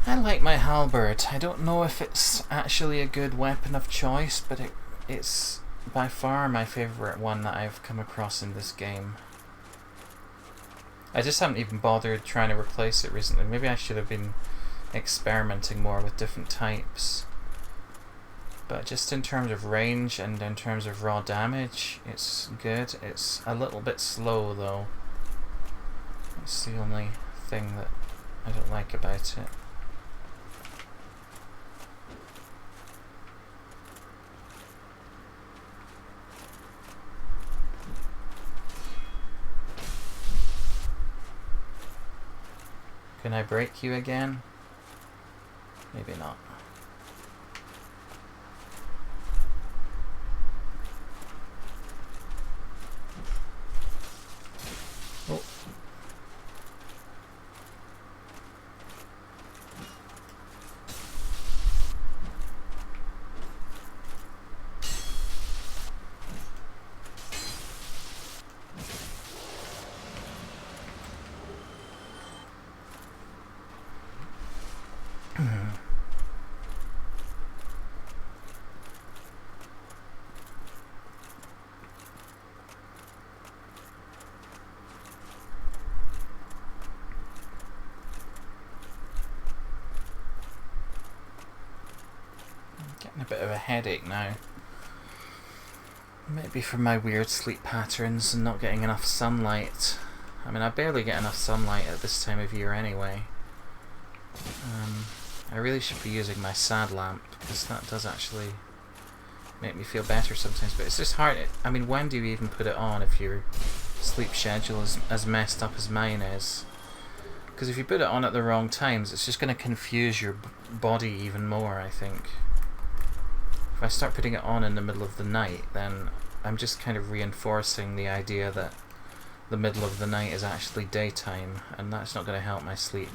I like my halberd. I don't know if it's actually a good weapon of choice, but it's by far my favourite one that I've come across in this game. I just haven't even bothered trying to replace it recently. Maybe I should have been experimenting more with different types. But just in terms of range and in terms of raw damage, it's good. It's a little bit slow though. That's the only thing that I don't like about it. Can I break you again? Maybe not. Oh. Getting a bit of a headache now. Maybe from my weird sleep patterns and not getting enough sunlight. I mean, I barely get enough sunlight at this time of year anyway. I really should be using my sad lamp, because that does actually make me feel better sometimes, but it's just hard. I mean, when do you even put it on if your sleep schedule is as messed up as mine is? Because if you put it on at the wrong times, it's just going to confuse your body even more, I think. If I start putting it on in the middle of the night, then I'm just kind of reinforcing the idea that the middle of the night is actually daytime, and that's not going to help my sleep.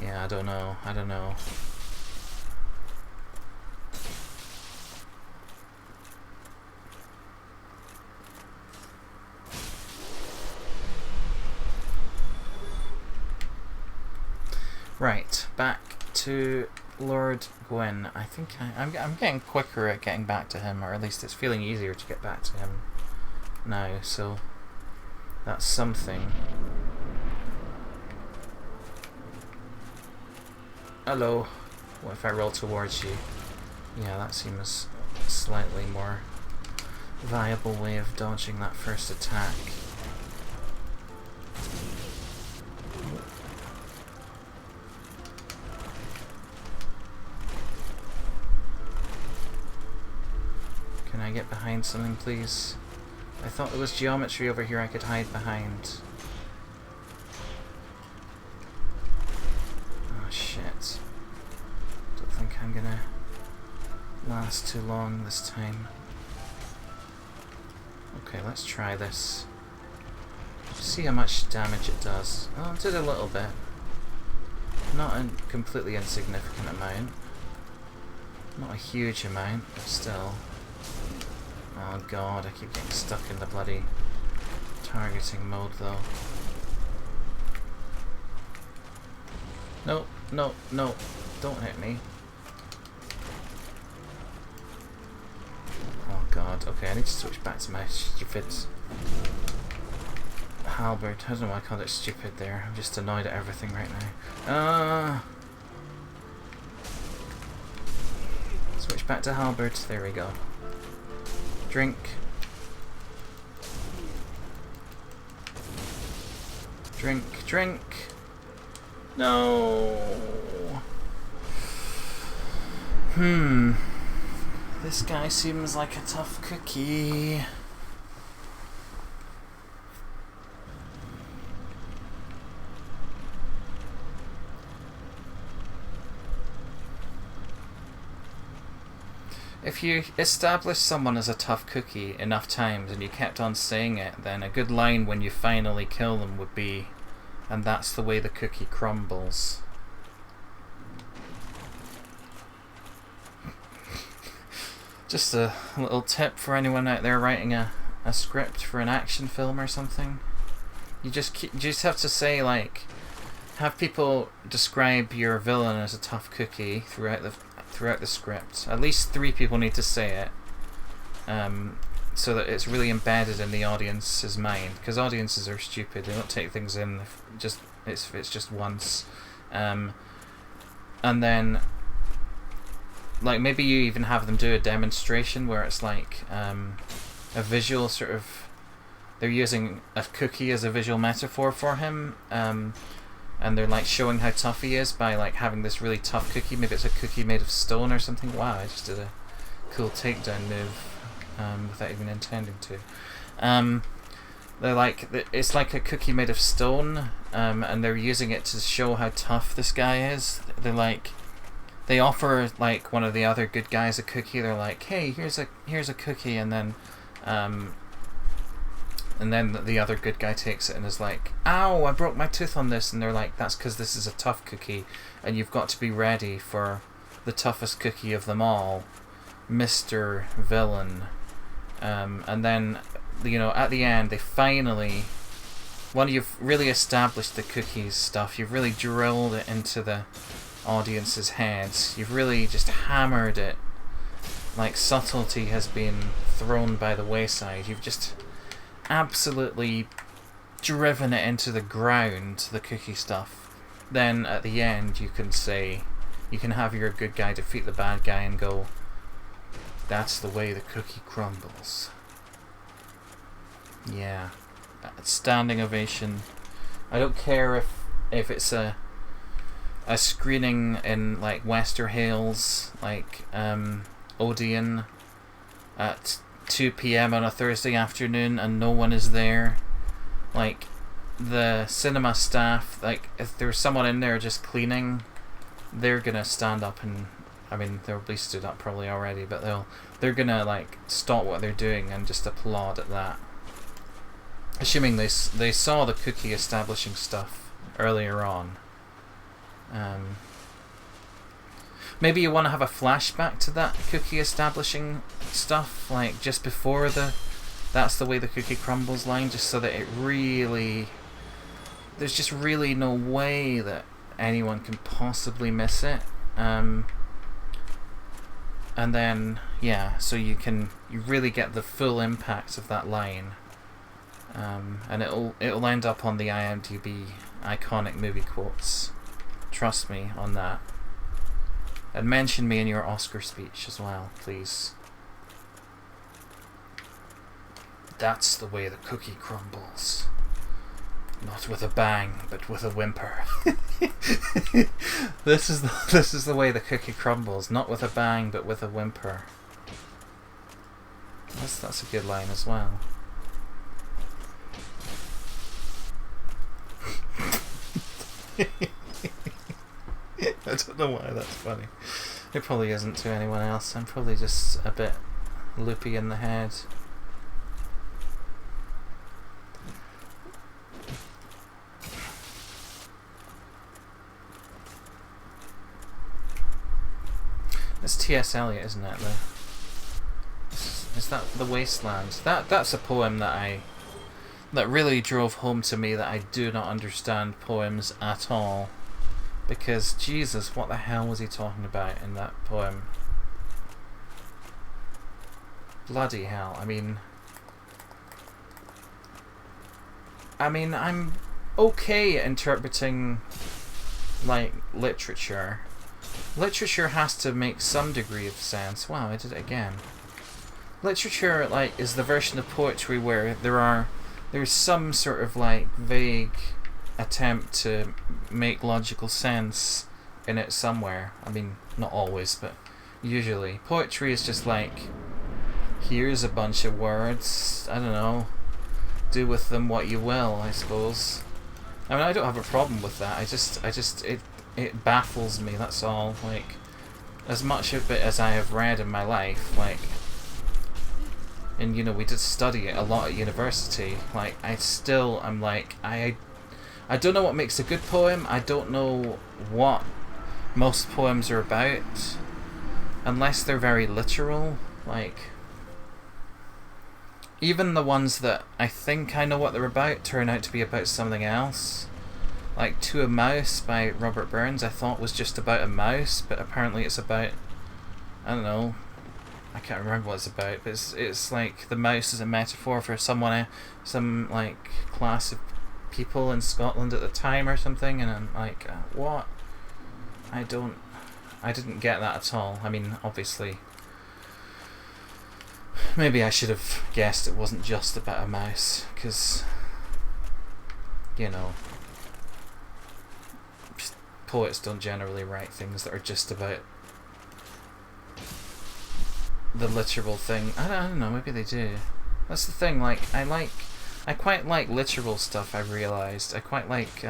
Yeah, I don't know. Right, back to Lord Gwyn. I think I'm getting quicker at getting back to him, or at least it's feeling easier to get back to him now, so that's something. Hello. What if I roll towards you? Yeah, that seems a slightly more viable way of dodging that first attack. Can I get behind something, please? I thought there was geometry over here I could hide behind. Oh shit. Don't think I'm gonna last too long this time. Okay, let's try this. See how much damage it does. Oh, it did a little bit. Not a completely insignificant amount. Not a huge amount, but still. Oh god, I keep getting stuck in the bloody targeting mode though. No, no, no. Don't hit me. Oh god, okay, I need to switch back to my stupid halberd. I don't know why I called it stupid there. I'm just annoyed at everything right now. Switch back to halberd. There we go. Drink. Drink, drink. No. This guy seems like a tough cookie. If you establish someone as a tough cookie enough times and you kept on saying it, then a good line when you finally kill them would be, "And that's the way the cookie crumbles." Just a little tip for anyone out there writing a script for an action film or something. You just have to say like, have people describe your villain as a tough cookie throughout the script. At least 3 people need to say it, so that it's really embedded in the audience's mind. Because audiences are stupid; they don't take things in if it's just once. And then, like, maybe you even have them do a demonstration where it's like a visual sort of. They're using a cookie as a visual metaphor for him. And they're like showing how tough he is by like having this really tough cookie. Maybe it's a cookie made of stone or something. Wow, I just did a cool takedown move without even intending to. They're like, it's like a cookie made of stone, and they're using it to show how tough this guy is. They're like, they offer like one of the other good guys a cookie. They're like, hey, here's a cookie, and then the other good guy takes it and is like, ow, I broke my tooth on this. And they're like, that's because this is a tough cookie and you've got to be ready for the toughest cookie of them all, Mr. Villain. And then, you know, at the end, they finally, when you've really established the cookies stuff, you've really drilled it into the audience's heads. You've really just hammered it. Like, subtlety has been thrown by the wayside. You've just absolutely driven it into the ground, the cookie stuff. Then at the end you can say, you can have your good guy defeat the bad guy and go, that's the way the cookie crumbles. Yeah, standing ovation. I don't care if it's a screening in like Wester Hales, like Odeon at 2 p.m. on a Thursday afternoon and no one is there. Like, the cinema staff, like, if there's someone in there just cleaning, they're gonna stand up and, I mean, they'll be stood up probably already, but they're gonna like stop what they're doing and just applaud at that. Assuming they saw the cookie establishing stuff earlier on. Maybe you want to have a flashback to that cookie establishing stuff, like just before that's the way the cookie crumbles line, just so that it really, there's just really no way that anyone can possibly miss it. And then, yeah, so you really get the full impact of that line. And it'll end up on the IMDb iconic movie quotes. Trust me on that. And mention me in your Oscar speech as well, please. That's the way the cookie crumbles. Not with a bang, but with a whimper. This is the way the cookie crumbles. Not with a bang, but with a whimper. That's a good line as well. I don't know why that's funny. It probably isn't to anyone else. I'm probably just a bit loopy in the head. It's T.S. Eliot, isn't it? Is that The Wasteland? That's a poem that really drove home to me that I do not understand poems at all. Because, Jesus, what the hell was he talking about in that poem? Bloody hell. I mean, I'm okay at interpreting, like, literature. Literature has to make some degree of sense. Wow, I did it again. Literature, like, is the version of poetry where there's some sort of, like, vague attempt to make logical sense in it somewhere. I mean, not always, but usually. Poetry is just like, here's a bunch of words, I don't know, do with them what you will, I suppose. I mean, I don't have a problem with that. It baffles me, that's all. Like, as much of it as I have read in my life, like, and you know, we did study it a lot at university, like, I'm like, I don't know what makes a good poem. I don't know what most poems are about, unless they're very literal. Like, even the ones that I think I know what they're about turn out to be about something else. like To a Mouse by Robert Burns I thought was just about a mouse, but apparently it's about, I don't know, I can't remember what it's about, but it's like the mouse is a metaphor for someone, some like class of people in Scotland at the time or something, and I'm like, what? I didn't get that at all. I mean, obviously, maybe I should have guessed it wasn't just about a mouse, because, you know, poets don't generally write things that are just about the literal thing. I don't know, maybe they do. That's the thing, like, I quite like literal stuff, I've realised. I quite like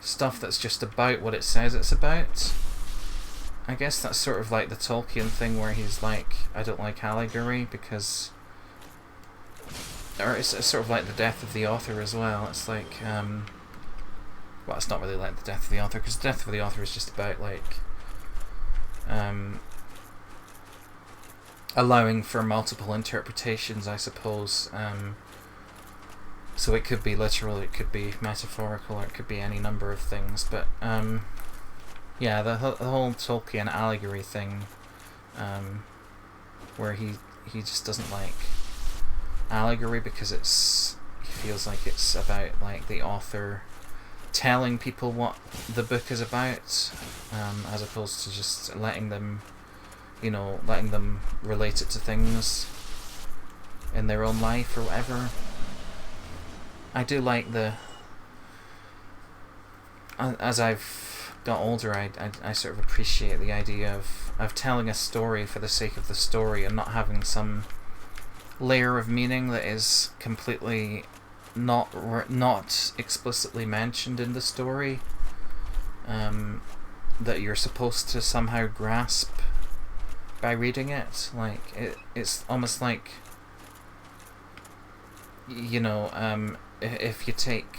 stuff that's just about what it says it's about. I guess that's sort of like the Tolkien thing where he's like, I don't like allegory because... Or it's sort of like the death of the author as well. It's like, well, it's not really like the death of the author, because the death of the author is just about like allowing for multiple interpretations, I suppose. So it could be literal, it could be metaphorical, or it could be any number of things. But yeah, the whole Tolkien allegory thing, where he just doesn't like allegory because he feels like it's about like the author telling people what the book is about, as opposed to just letting them relate it to things in their own life or whatever. I do like as I've got older, I sort of appreciate the idea of telling a story for the sake of the story and not having some layer of meaning that is completely not explicitly mentioned in the story, that you're supposed to somehow grasp by reading it. Like it's almost like, you know, if you take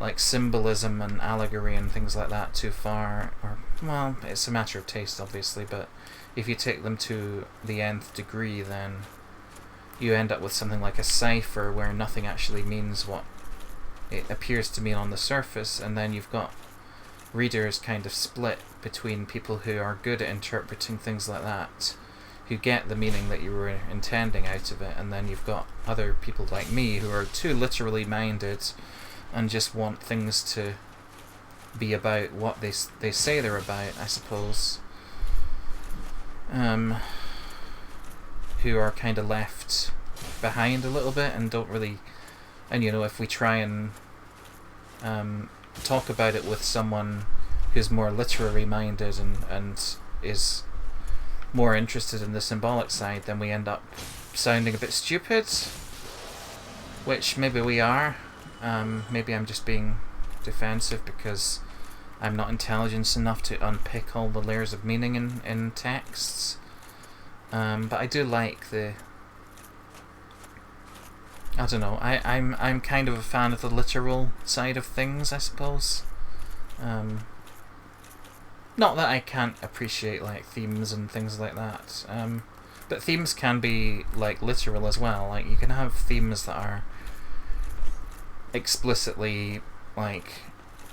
like symbolism and allegory and things like that too far, or, well, it's a matter of taste obviously, but if you take them to the nth degree, then you end up with something like a cipher where nothing actually means what it appears to mean on the surface, and then you've got readers kind of split between people who are good at interpreting things like that, who get the meaning that you were intending out of it, and then you've got other people like me who are too literally minded and just want things to be about what they say they're about, I suppose, who are kind of left behind a little bit and don't really, and you know, if we try and talk about it with someone who's more literary minded and is more interested in the symbolic side, then we end up sounding a bit stupid, which maybe we are. Maybe I'm just being defensive because I'm not intelligent enough to unpick all the layers of meaning in texts. But I do like I don't know, I'm kind of a fan of the literal side of things, I suppose. Not that I can't appreciate like themes and things like that, but themes can be like literal as well. Like you can have themes that are explicitly like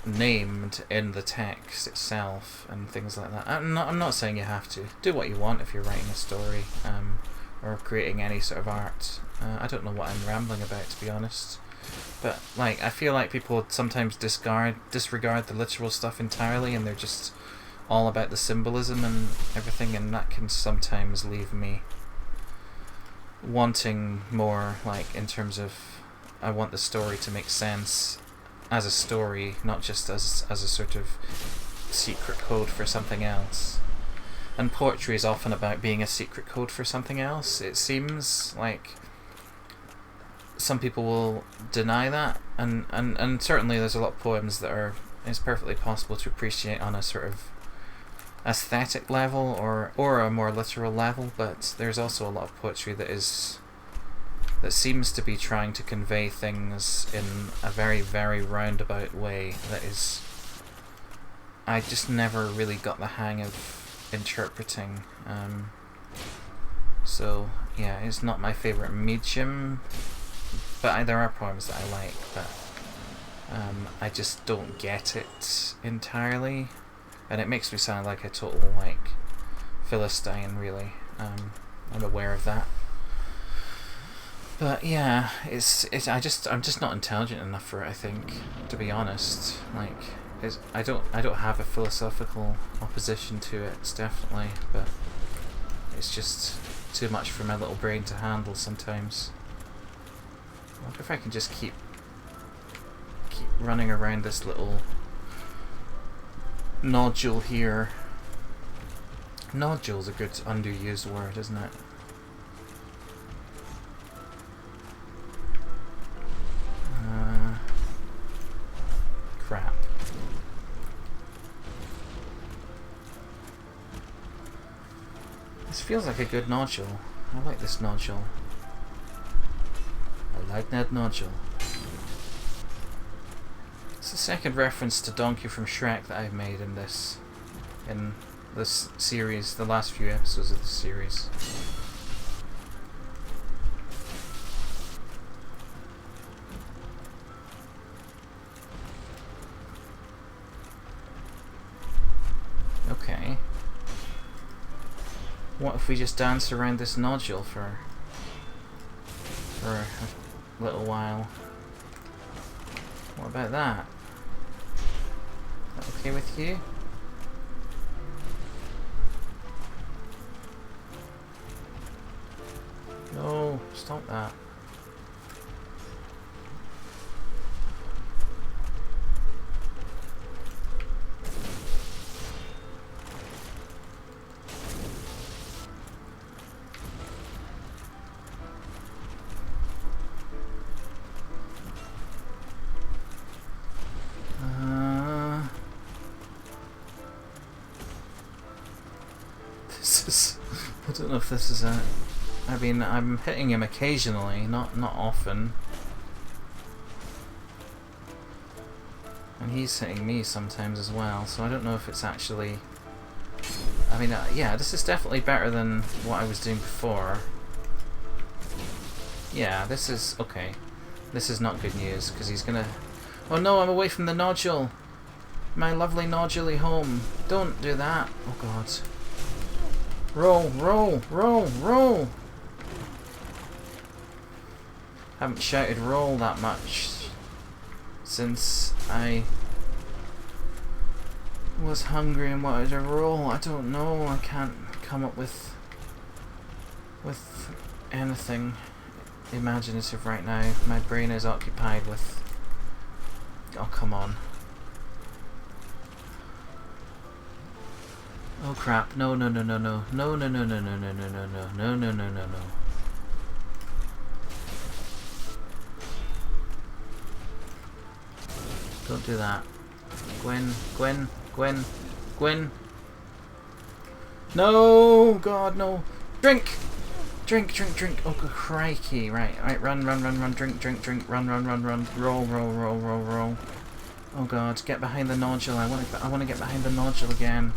named in the text itself and things like that. I'm not saying you have to do what you want if you're writing a story, or creating any sort of art. I don't know what I'm rambling about, to be honest, but like I feel like people sometimes disregard the literal stuff entirely, and they're just all about the symbolism and everything, and that can sometimes leave me wanting more, like in terms of I want the story to make sense as a story, not just as a sort of secret code for something else. And poetry is often about being a secret code for something else. It seems like some people will deny that, and certainly there's a lot of poems that it's perfectly possible to appreciate on a sort of aesthetic level or a more literal level, but there's also a lot of poetry that seems to be trying to convey things in a very, very roundabout way that is, I just never really got the hang of interpreting. So yeah, it's not my favourite medium, but there are poems that I like, but I just don't get it entirely, and it makes me sound like a total like Philistine, really. I'm aware of that, but yeah, I'm just not intelligent enough for it, I think, to be honest. Like, I don't have a philosophical opposition to it, it's definitely, but it's just too much for my little brain to handle sometimes. I wonder if I can just keep running around this little nodule here. Nodule's a good underused word, isn't it? Crap. This feels like a good nodule. I like this nodule. I like that nodule. It's the second reference to Donkey from Shrek that I've made in this series, the last few episodes of the series. Okay. What if we just dance around this nodule for a little while? What about that? Is that okay with you? No, stop that. I don't know if this is a... I mean, I'm hitting him occasionally, not often. And he's hitting me sometimes as well, so I don't know if it's actually... I mean, yeah, this is definitely better than what I was doing before. Yeah, this is... okay. This is not good news, because he's gonna... Oh no, I'm away from the nodule! My lovely nodule home! Don't do that! Oh god. Roll, roll, roll, roll! Haven't shouted roll that much since I was hungry and wanted to roll. I don't know, I can't come up with anything imaginative right now. My brain is occupied with... oh, come on. Oh crap, no no no no no no no no no no no no no no no no no no no. Don't do that. Gwen, Gwen, Gwen, Gwen. No, God, no. Drink! Drink, drink, drink. Oh, crikey. Right, run, run, run, run. Drink, drink, drink. Run, run, run, run. Roll, roll, roll, roll, roll. Oh, God, get behind the nodule. I want to get behind the nodule again.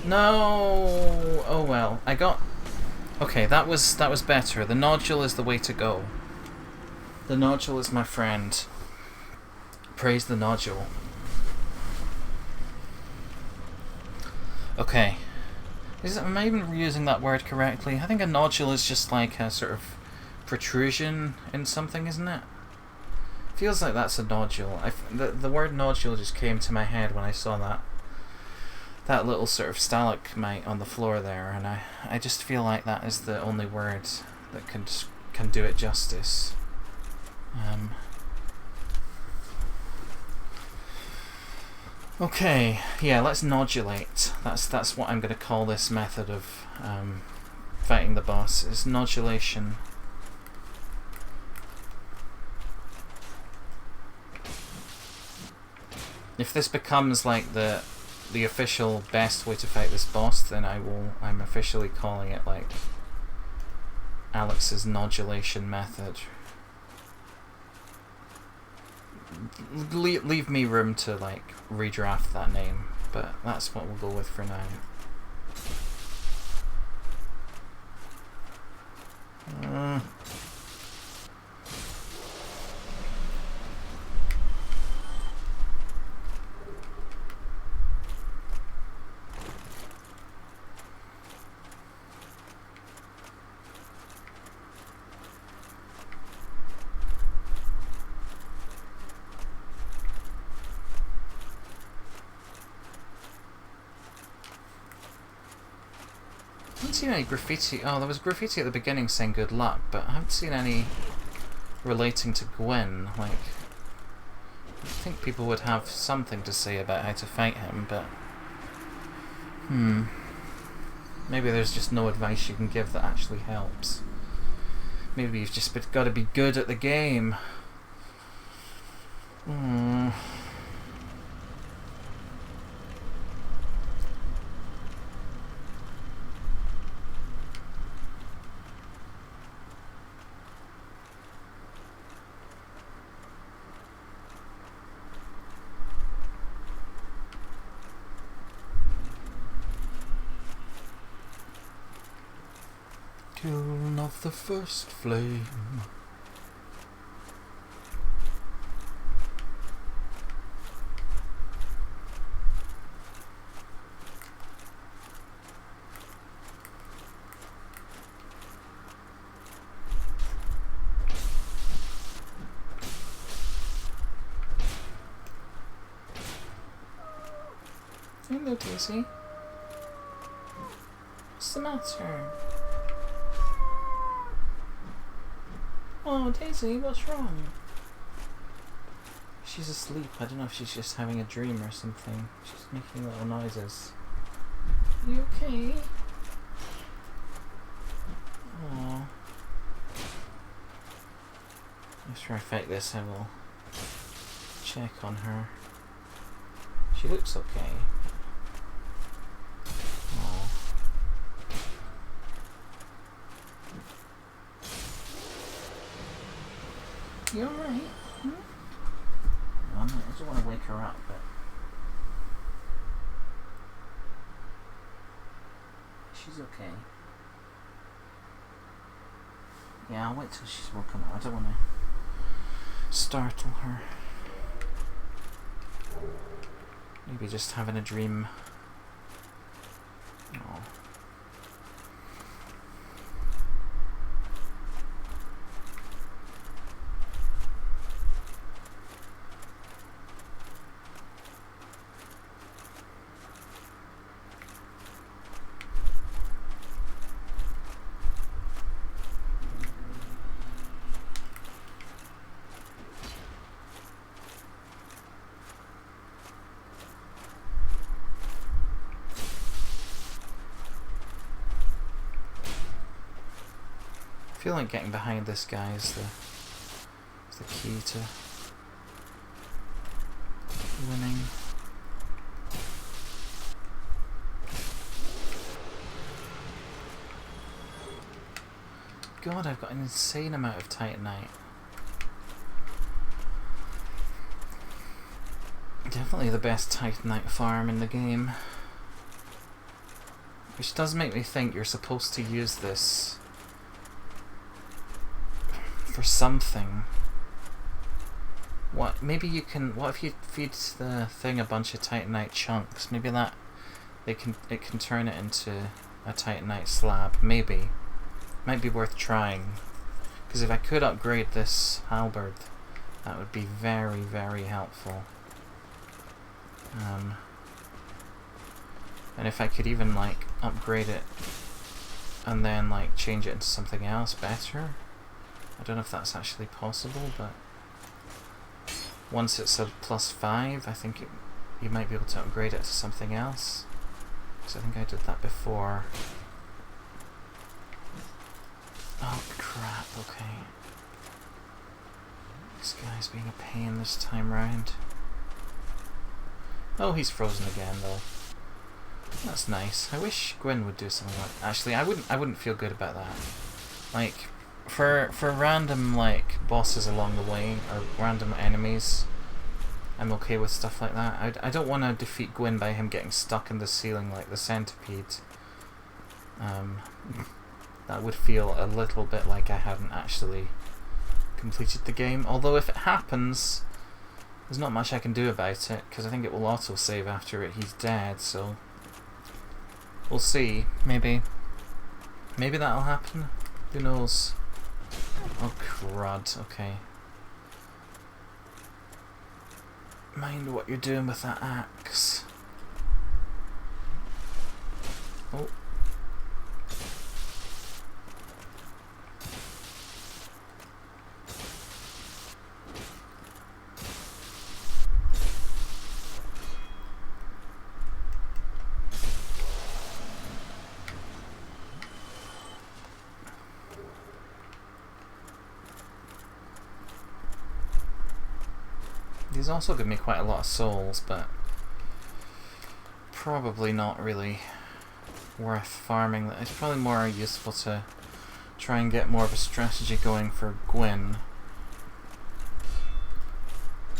No! Oh, well. I got... okay, that was better. The nodule is the way to go. The nodule is my friend. Praise the nodule. Okay. Am I even using that word correctly? I think a nodule is just like a sort of protrusion in something, isn't it? Feels like that's a nodule. The word nodule just came to my head when I saw that little sort of stalagmite on the floor there, and I just feel like that is the only word that can do it justice. Okay, yeah, let's nodulate. That's what I'm going to call this method of fighting the boss, is nodulation. If this becomes like the official best way to fight this boss, then I'm officially calling it like Alex's nodulation method. Leave me room to like redraft that name, but that's what we'll go with for now. haven't seen any graffiti. Oh, there was graffiti at the beginning saying good luck, but I haven't seen any relating to Gwyn. Like, I think people would have something to say about how to fight him, but maybe there's just no advice you can give that actually helps. Maybe you've just got to be good at the game. Kiln of the first flame. Hello, Daisy. What's the matter? Oh, Daisy, what's wrong? She's asleep. I don't know if she's just having a dream or something. She's making little noises. You okay? Oh. After I fight this, I will check on her. She looks okay. Oh. You alright? I don't want to wake her up, but she's okay. Yeah, I'll wait till she's woken up. I don't want to startle her. Maybe just having a dream. Oh. I feel like getting behind this guy is the key to winning. God, I've got an insane amount of Titanite. Definitely the best Titanite farm in the game. Which does make me think you're supposed to use this for something. What? Maybe you can. What if you feed the thing a bunch of Titanite chunks? Maybe that it can turn it into a Titanite slab. Maybe. Might be worth trying. Because if I could upgrade this halberd, that would be very, very helpful. And if I could even like upgrade it and then like change it into something else better. I don't know if that's actually possible, but once it's a +5, I think you might be able to upgrade it to something else. Because I think I did that before. Oh crap, okay. This guy's being a pain this time round. Oh, he's frozen again though. That's nice. I wish Gwyn would do something like that. Actually, I wouldn't feel good about that. Like, for random like bosses along the way, or random enemies, I'm okay with stuff like that. I don't want to defeat Gwyn by him getting stuck in the ceiling like the centipede. That would feel a little bit like I hadn't actually completed the game. Although if it happens, there's not much I can do about it, because I think it will auto-save after he's dead, so we'll see. Maybe that'll happen. Who knows? Oh crud, okay. Mind what you're doing with that axe. Oh. These also give me quite a lot of souls, but probably not really worth farming. It's probably more useful to try and get more of a strategy going for Gwyn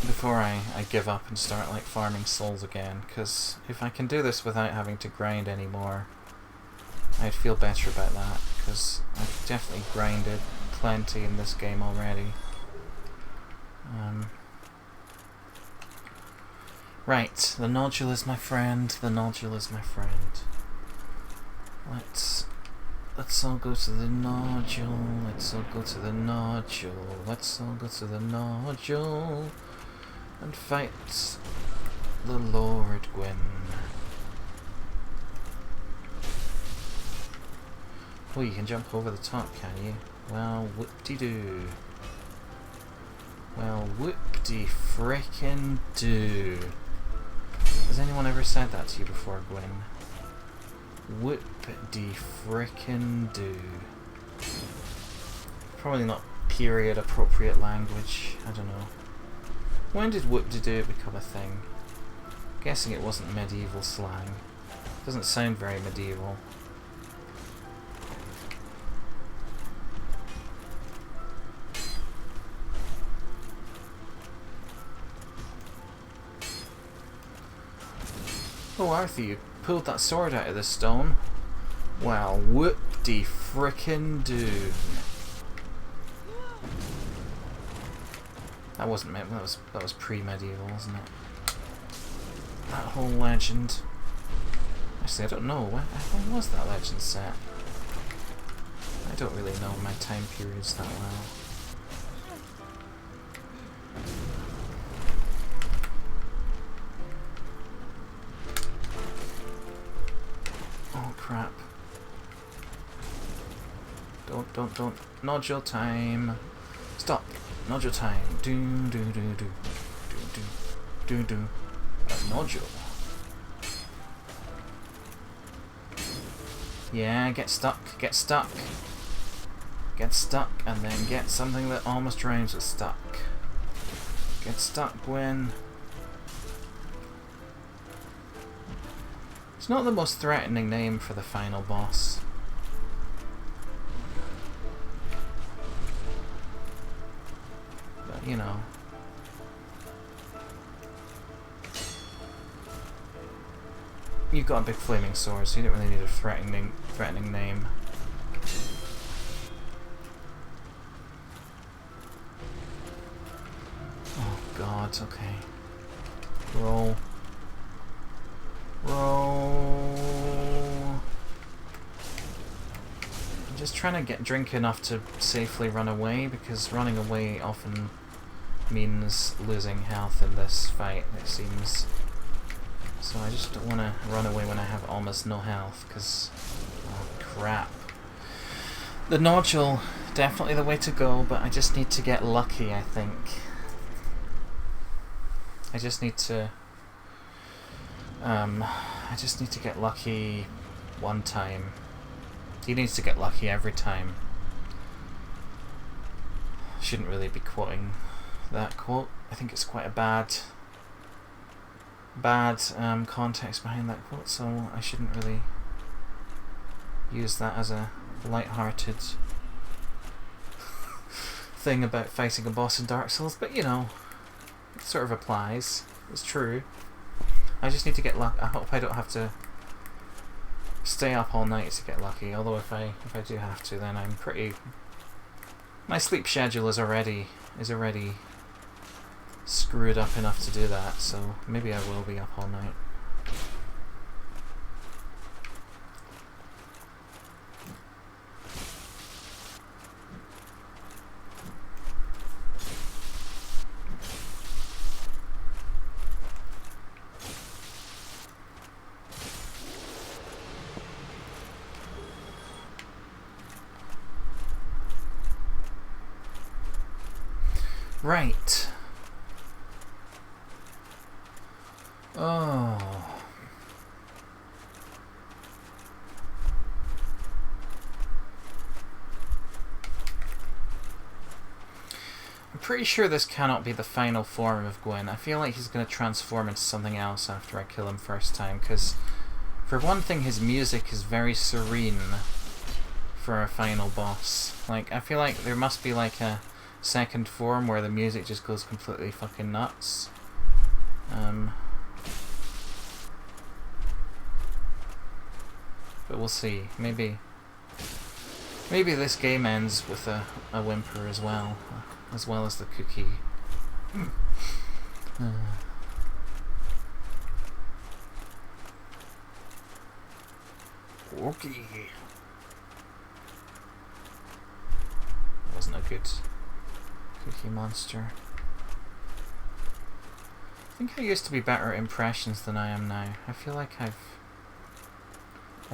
before I give up and start like farming souls again, because if I can do this without having to grind anymore, I'd feel better about that, because I've definitely grinded plenty in this game already. Right, the nodule is my friend, the nodule is my friend. Let's all go to the nodule, let's all go to the nodule, let's all go to the nodule and fight the Lord Gwyn. Oh, you can jump over the top, can you? Well, whoop-de-doo. Well, whoop-de-frickin' do. Has anyone ever said that to you before, Gwyn? Whoop-de-frickin' do. Probably not period appropriate language, I don't know. When did whoop-de-doo become a thing? I'm guessing it wasn't medieval slang. Doesn't sound very medieval. Oh, Arthur, you pulled that sword out of the stone. Well, whoop-de-frickin' do. That wasn't that was pre-medieval, wasn't it? That whole legend. Actually, I don't know. When was that legend set? I don't really know my time periods that well. Oh crap. Don't. Nodule time. Stop. Nodule time. Do. A nodule. Yeah, get stuck, and then get something that almost rhymes with stuck. Get stuck, Gwyn. It's not the most threatening name for the final boss. But, you know. You've got a big flaming sword, so you don't really need a threatening name. Oh god, okay. Roll. I'm just trying to drink enough to safely run away, because running away often means losing health in this fight, it seems. So I just don't want to run away when I have almost no health, because... oh crap. The nodule, definitely the way to go, but I just need to get lucky, I think. I just need to get lucky one time. He needs to get lucky every time. Shouldn't really be quoting that quote. I think it's quite a bad context behind that quote, so I shouldn't really use that as a light-hearted thing about fighting a boss in Dark Souls, but you know, it sort of applies. It's true. I just need to get luck. I hope I don't have to stay up all night to get lucky, although if I do have to, then I'm pretty... my sleep schedule is already screwed up enough to do that, so maybe I will be up all night. Right. Oh. I'm pretty sure this cannot be the final form of Gwyn. I feel like he's going to transform into something else after I kill him first time, because for one thing his music is very serene for a final boss. Like, I feel like there must be like a second form where the music just goes completely fucking nuts. But we'll see. Maybe this game ends with a whimper as well as the cookie. Okay. That wasn't a good cookie monster. I think I used to be better at impressions than I am now. I feel like I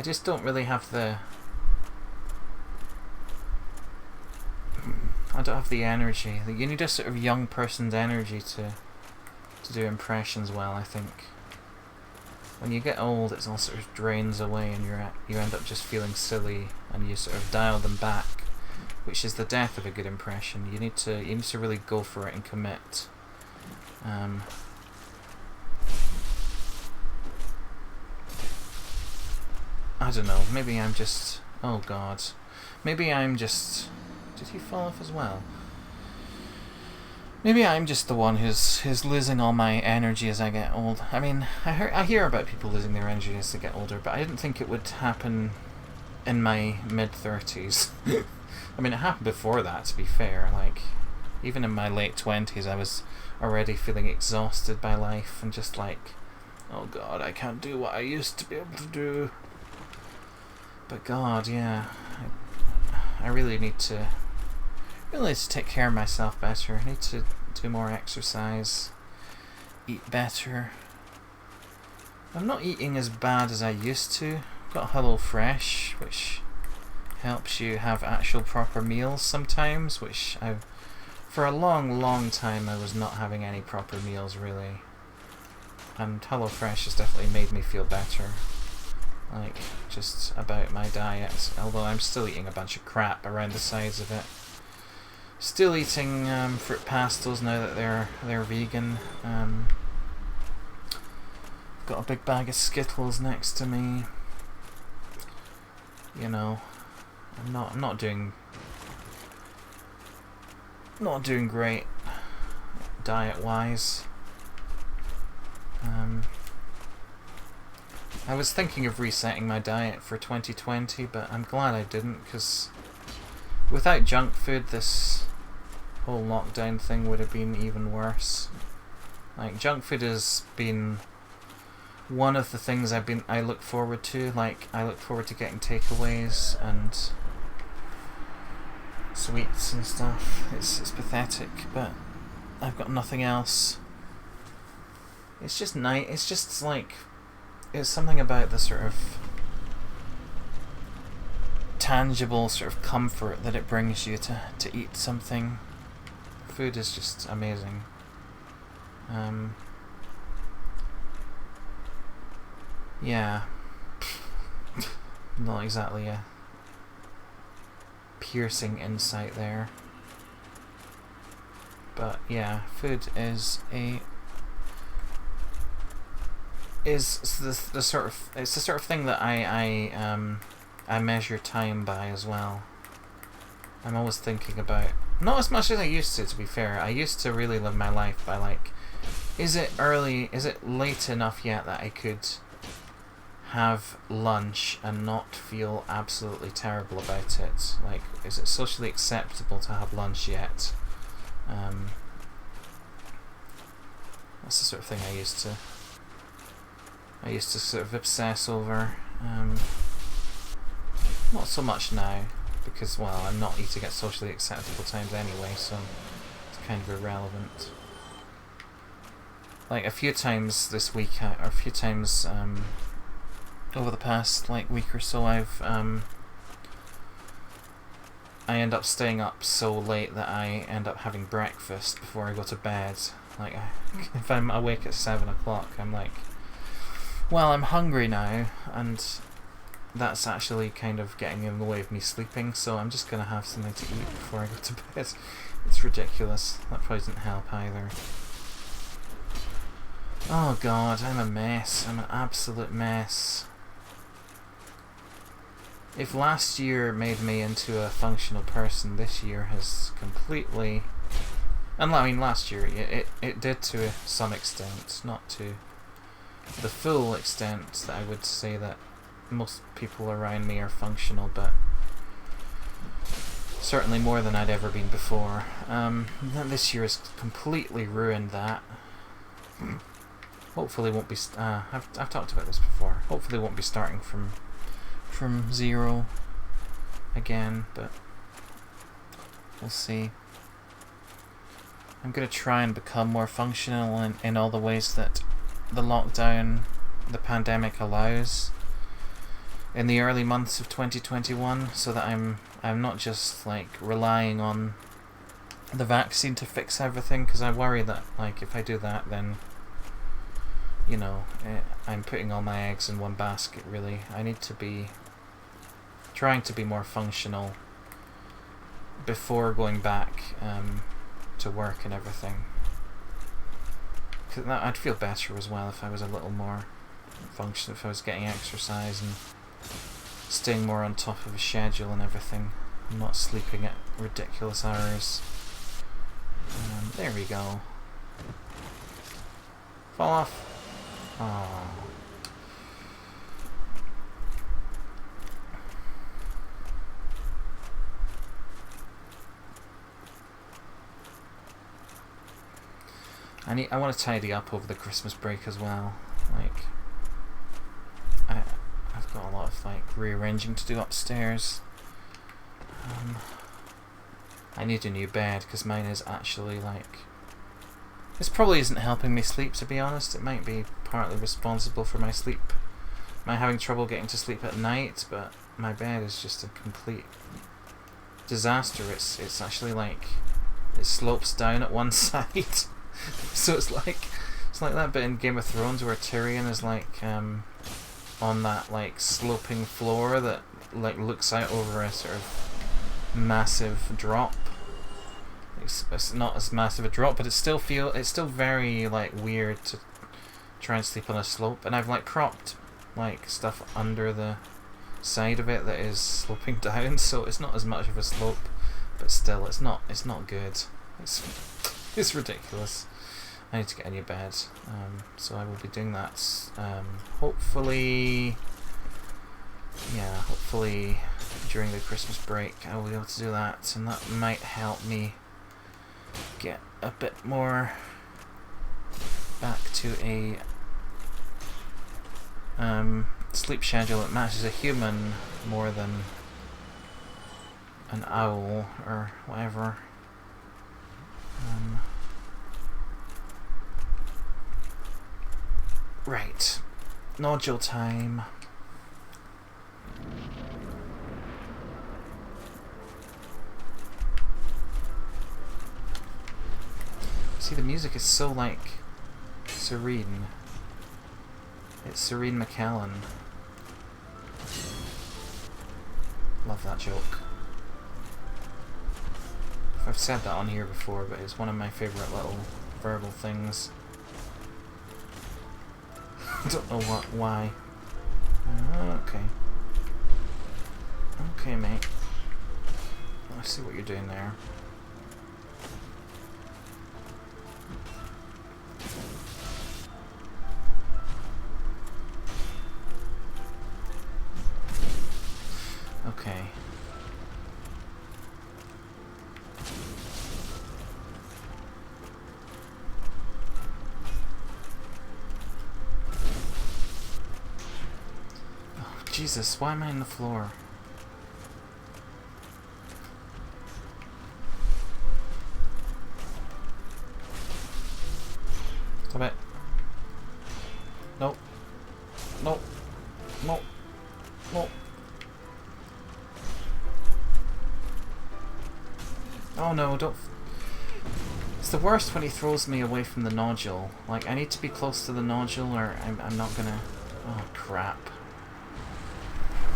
just don't really have the... I don't have the energy. You need a sort of young person's energy to do impressions well, I think. When you get old, it all sort of drains away and you end up just feeling silly, and you sort of dial them back, which is the death of a good impression. You need to really go for it and commit. I don't know, maybe I'm just... Oh god. Maybe I'm just... Did he fall off as well? Maybe I'm just the one who's losing all my energy as I get old. I mean, I hear about people losing their energy as they get older, but I didn't think it would happen in my mid-30s. I mean, it happened before that, to be fair. Like, even in my late 20s, I was already feeling exhausted by life and just like, oh god, I can't do what I used to be able to do. But god, yeah, I really need to take care of myself better. I need to do more exercise, eat better. I'm not eating as bad as I used to. I've got HelloFresh, which helps you have actual proper meals sometimes, which for a long time I was not having any proper meals really. And HelloFresh has definitely made me feel better. Like, just about my diet, although I'm still eating a bunch of crap around the sides of it. Still eating fruit pastels now that they're vegan. Got a big bag of Skittles next to me. You know, I'm not doing great diet wise. I was thinking of resetting my diet for 2020, but I'm glad I didn't, because without junk food, this whole lockdown thing would have been even worse. Like, junk food has been one of the things I look forward to. Like, I look forward to getting takeaways and sweets and stuff. It's pathetic, but I've got nothing else. It's just nice. It's just like, it's something about the sort of tangible sort of comfort that it brings you to eat something. Food is just amazing. Yeah. Not exactly a piercing insight there. But yeah, food is the sort of thing that I measure time by as well. I'm always thinking about, not as much as I used to be fair. I used to really live my life by like, is it late enough yet that I could have lunch and not feel absolutely terrible about it? Like, is it socially acceptable to have lunch yet? That's the sort of thing I used to sort of obsess over. Not so much now, because, well, I'm not eating at socially acceptable times anyway, so it's kind of irrelevant. Like, a few times this week, or a few times over the past like week or so, I end up staying up so late that I end up having breakfast before I go to bed. Like, if I'm awake at 7 o'clock, I'm like, well, I'm hungry now, and that's actually kind of getting in the way of me sleeping, so I'm just going to have something to eat before I go to bed. It's ridiculous. That probably doesn't help either. Oh god, I'm a mess. I'm an absolute mess. If last year made me into a functional person, this year has completely... And I mean, last year it did to some extent, not to the full extent that I would say that most people around me are functional, but certainly more than I'd ever been before. This year has completely ruined that. Hopefully won't be... I've talked about this before. Hopefully won't be starting from zero again, but we'll see. I'm going to try and become more functional in all the ways that the lockdown, the pandemic allows in the early months of 2021, so that I'm not just like relying on the vaccine to fix everything, because I worry that like if I do that, then you know, I'm putting all my eggs in one basket really. I need to be trying to be more functional before going back to work and everything. Cause I'd feel better as well if I was a little more functional, if I was getting exercise and staying more on top of a schedule and everything, and not sleeping at ridiculous hours. There we go. Fall off. Oh. I want to tidy up over the Christmas break as well. Like, I've got a lot of like rearranging to do upstairs. I need a new bed because mine is actually like... This probably isn't helping me sleep, to be honest. It might be partly responsible for my sleep. I'm having trouble getting to sleep at night, but my bed is just a complete disaster. It's actually like it slopes down at one side. So it's like that bit in Game of Thrones where Tyrion is like on that like sloping floor that like looks out over a sort of massive drop. It's not as massive a drop, but it's still very like weird to try and sleep on a slope. And I've like propped like stuff under the side of it that is sloping down, so it's not as much of a slope, but still it's not good. It's ridiculous. I need to get a new bed, so I will be doing that. Hopefully during the Christmas break I will be able to do that, and that might help me get a bit more back to a sleep schedule that matches a human more than an owl or whatever. Right, nodule time. See, the music is so like serene. It's Serene McKellen. Love that joke. I've said that on here before, but it's one of my favourite little verbal things. I don't know why. Okay. Okay, mate. I see what you're doing there. Okay. Oh, Jesus, why am I on the floor? Stop it. Nope. Nope. Nope. Nope. Oh no, don't... It's the worst when he throws me away from the nodule. Like, I need to be close to the nodule or I'm not gonna... Oh, crap.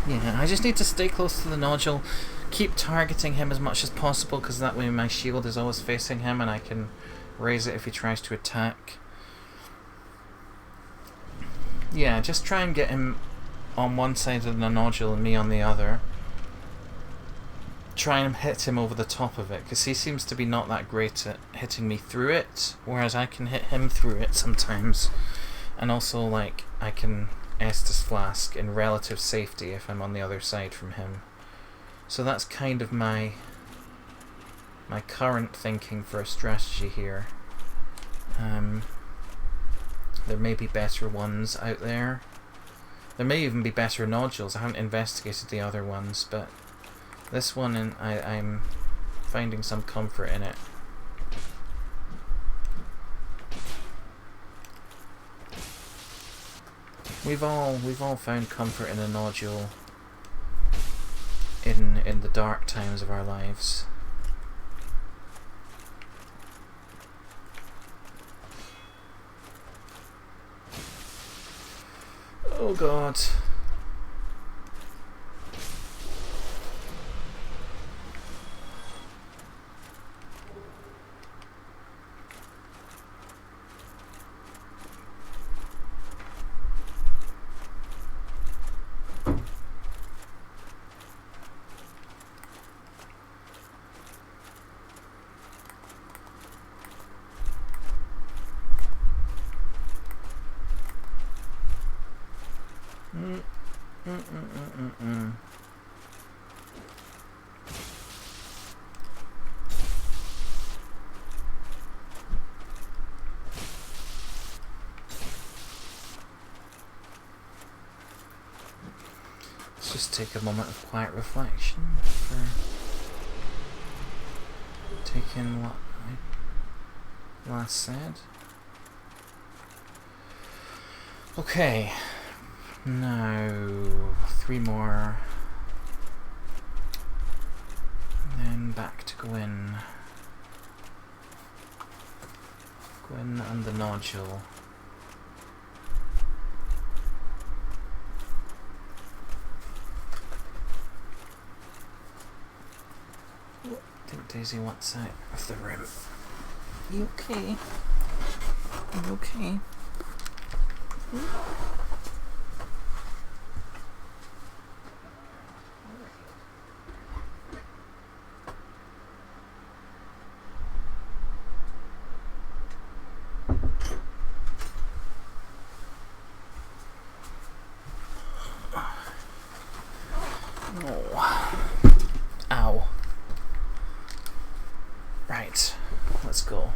Yeah, I just need to stay close to the nodule, keep targeting him as much as possible, because that way my shield is always facing him and I can raise it if he tries to attack. Yeah, just try and get him on one side of the nodule and me on the other. Try and hit him over the top of it, because he seems to be not that great at hitting me through it, whereas I can hit him through it sometimes. And also, like, I can Estus Flask in relative safety if I'm on the other side from him. So that's kind of my current thinking for a strategy here. There may be better ones out there. There may even be better nodules. I haven't investigated the other ones, but this one, I'm finding some comfort in it. We've all found comfort in a nodule in the dark times of our lives. Oh God. Let's just take a moment of quiet reflection for taking what I last said. Okay, now 3 more, and then back to Gwyn. Gwyn and the nodule. I think Daisy wants out of the room. You okay? You okay? Oh. Ow. Right, let's go.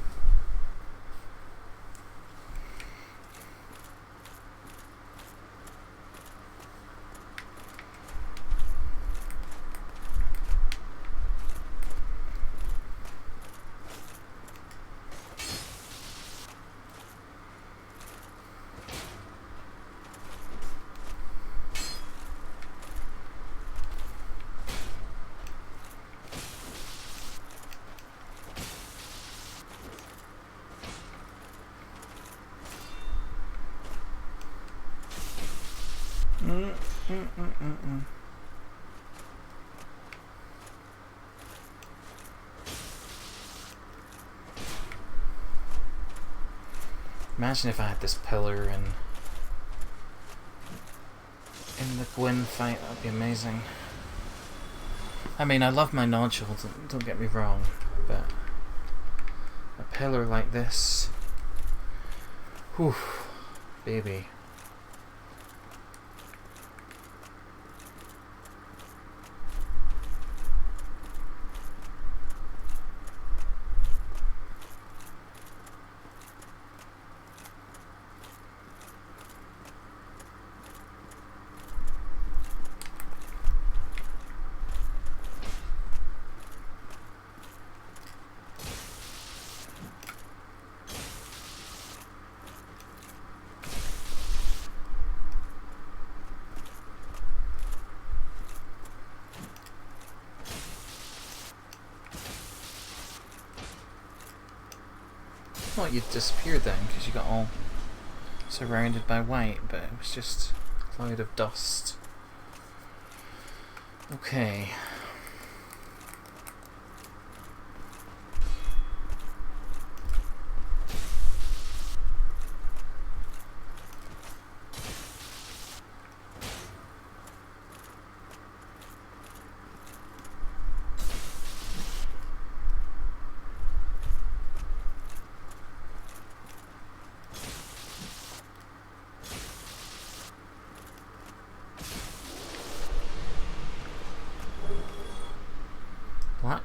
Imagine if I had this pillar in the Gwyn fight. That would be amazing. I mean, I love my nodule, don't get me wrong, but a pillar like this, whew, baby. Thought you'd disappeared then because you got all surrounded by white, but it was just a cloud of dust. Okay.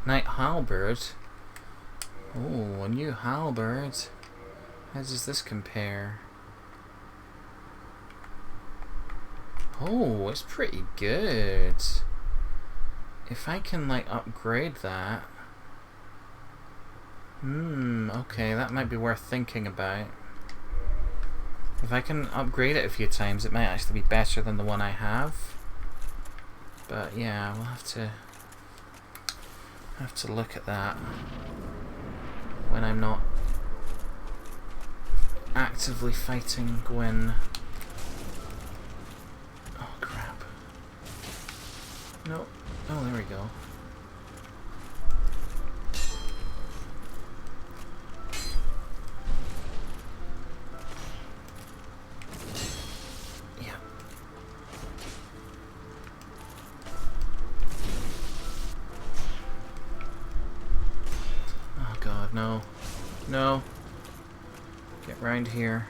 Knight halberd. Oh, a new halberd. How does this compare? Oh, it's pretty good. If I can like upgrade that. Okay, that might be worth thinking about. If I can upgrade it a few times, it might actually be better than the one I have. But yeah, we'll have to look at that when I'm not actively fighting Gwyn. Oh crap. No. Oh, there we go. Yeah. Oh god, no. No. Get round here.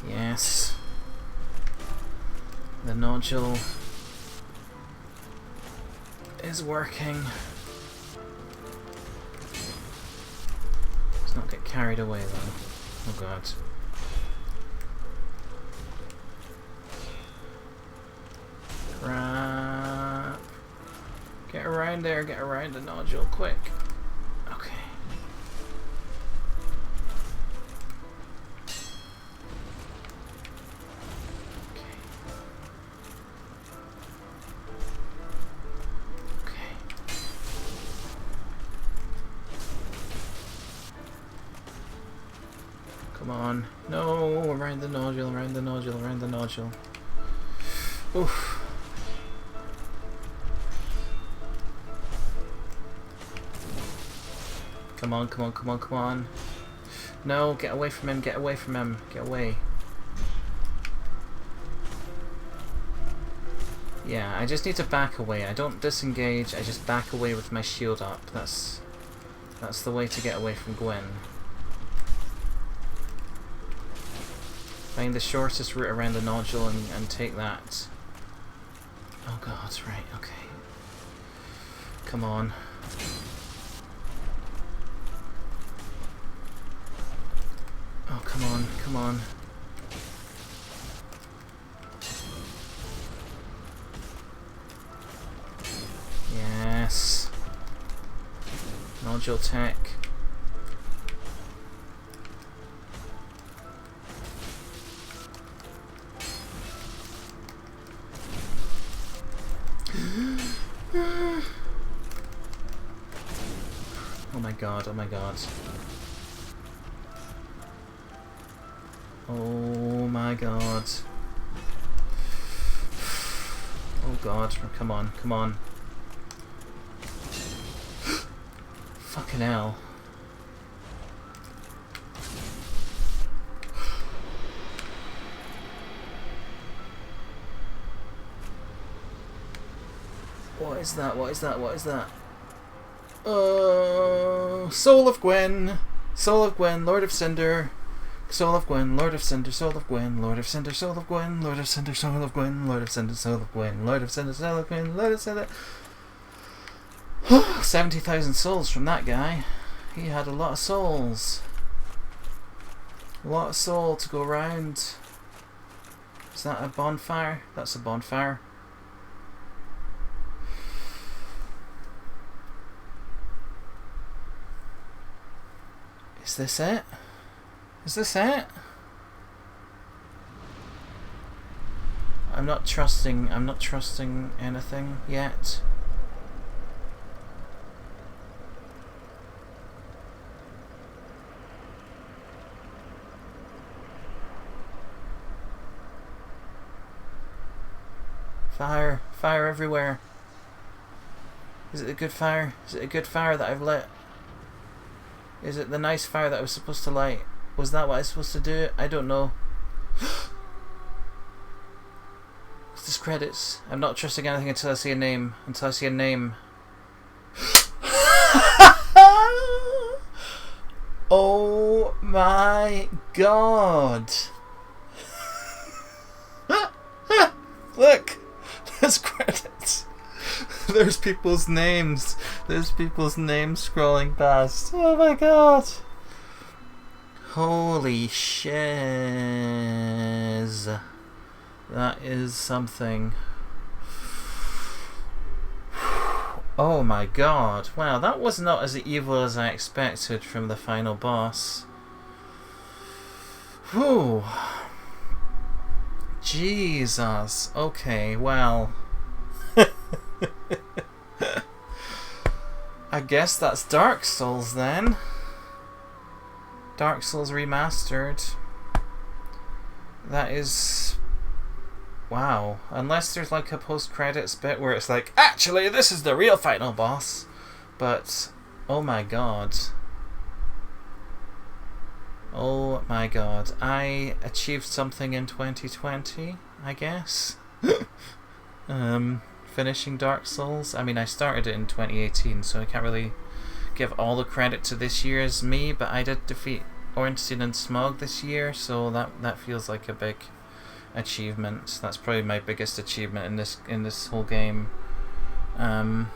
Yes. The nodule is working. Let's not get carried away though. Oh god. Crap. Get around there, get around the nodule quick. Okay. Come on. No, around the nodule, around the nodule, around the nodule. Oof. Come on, come on, come on, come on. No, get away from him, get away from him, get away. Yeah, I just need to back away. I don't disengage, I just back away with my shield up. That's the way to get away from Gwyn. Find the shortest route around the nodule and take that. Oh god, right, okay. Come on. Oh, come on, come on. Yes. Nodule tech. Oh my god, oh my god. Oh my god. Oh god, come on, come on. Fucking hell. What is that? What is that? What is that? Soul of Gwyn! Soul of Gwyn, Lord of Cinder. Soul of Gwyn, Lord of Cinder, Soul of Gwyn, Lord of Cinder, Soul of Gwyn, Lord of Cinder, Soul of Gwyn, Lord of Cinder, Soul of Gwyn, Lord of Cinder, Soul of Gwyn, Lord of Cinder. 70,000 souls from that guy. He had a lot of souls. A lot of soul to go around. Is that a bonfire? That's a bonfire. Is this it? Is this it? I'm not trusting anything yet. Fire. Fire everywhere. Is it a good fire? Is it a good fire that I've lit? Is it the nice fire that I was supposed to light? Was that what I was supposed to do? I don't know. What's this credits? I'm not trusting anything until I see a name. Until I see a name. Oh my god. Look! There's credits. There's people's names. There's people's names scrolling past. Oh my god. Holy shiz. That is something. Oh my god. Wow, that was not as evil as I expected from the final boss. Whew. Jesus. Okay, well. I guess that's Dark Souls then. Dark Souls Remastered. That is... wow. Unless there's like a post-credits bit where it's like, actually, this is the real final boss. But, oh my god. Oh my god. I achieved something in 2020, I guess. Finishing Dark Souls. I mean, I started it in 2018, so I can't really give all the credit to this year's me, but I did defeat Ornstein and Smog this year, so that feels like a big achievement. That's probably my biggest achievement in this whole game. But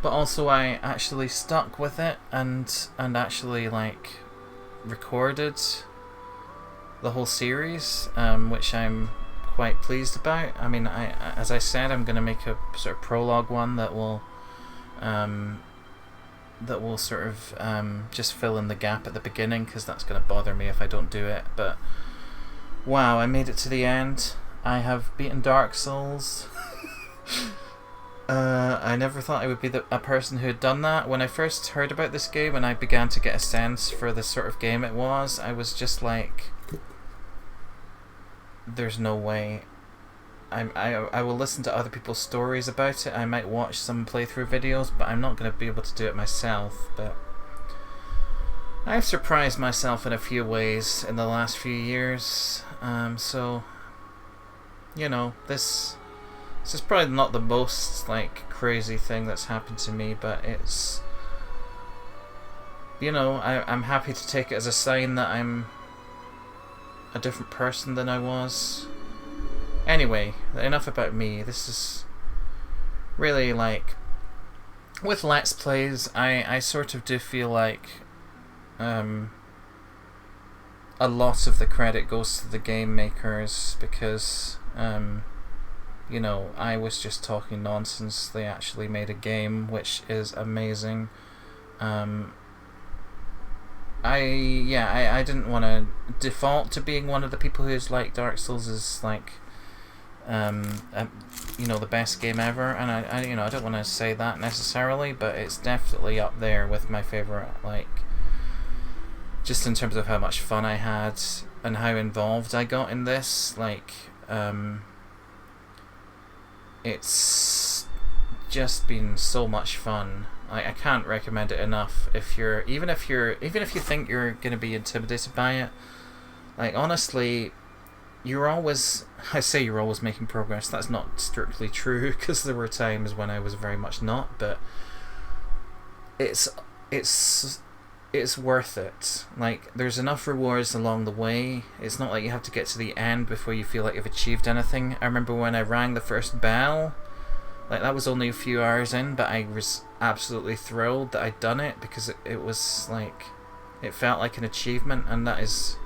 also I actually stuck with it and actually like recorded the whole series, which I'm quite pleased about. I mean, as I said, I'm going to make a sort of prologue one that will sort of just fill in the gap at the beginning, because that's going to bother me if I don't do it. But wow, I made it to the end. I have beaten Dark Souls. I never thought I would be a person who had done that. When I first heard about this game and I began to get a sense for the sort of game it was, I was just like, there's no way. I will listen to other people's stories about it. I might watch some playthrough videos, but I'm not going to be able to do it myself. But I've surprised myself in a few ways in the last few years. So, you know, this is probably not the most like crazy thing that's happened to me, but it's, you know, I'm happy to take it as a sign that I'm a different person than I was. Anyway, enough about me. This is really like, with Let's Plays, I sort of do feel like a lot of the credit goes to the game makers, because you know, I was just talking nonsense. They actually made a game which is amazing. I didn't want to default to being one of the people who's like Dark Souls is like you know, the best game ever, and I you know, I don't want to say that necessarily, but it's definitely up there with my favorite, like, just in terms of how much fun I had and how involved I got in this. Like, it's just been so much fun. I can't recommend it enough. Even if you think you're gonna be intimidated by it, like, honestly, you're always making progress. That's not strictly true, because there were times when I was very much not, but it's worth it. Like, there's enough rewards along the way. It's not like you have to get to the end before you feel like you've achieved anything. I remember when I rang the first bell, like, that was only a few hours in, but I was absolutely thrilled that I'd done it, because it was like, it felt like an achievement. And that is,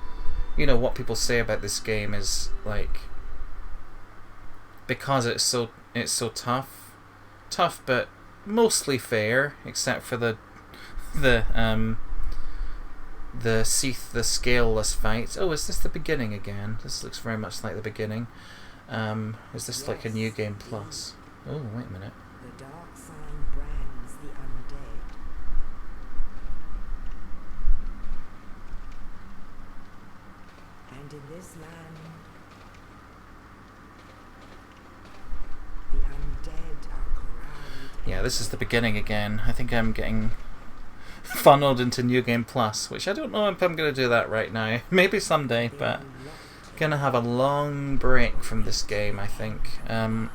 you know, what people say about this game is like, because it's so tough, but mostly fair, except for the scaleless fight. Oh, is this the beginning again? This looks very much like the beginning. Is this like a new game plus? Oh, wait a minute. The dark sign brands the undead. And in this land, yeah, this is the beginning again. I think I'm getting funneled into New Game Plus, which I don't know if I'm going to do that right now. Maybe someday, but going to have a long break from this game, I think.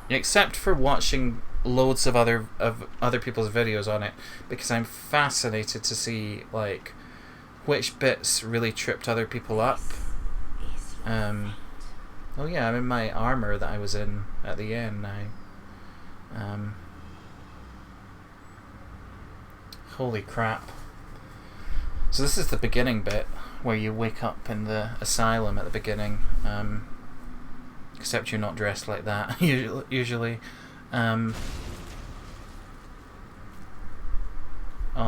Except for watching loads of other people's videos on it, because I'm fascinated to see like which bits really tripped other people up. Oh yeah, I'm in my armor that I was in at the end now. Holy crap. So this is the beginning bit where you wake up in the asylum at the beginning, except you're not dressed like that usually. Oh,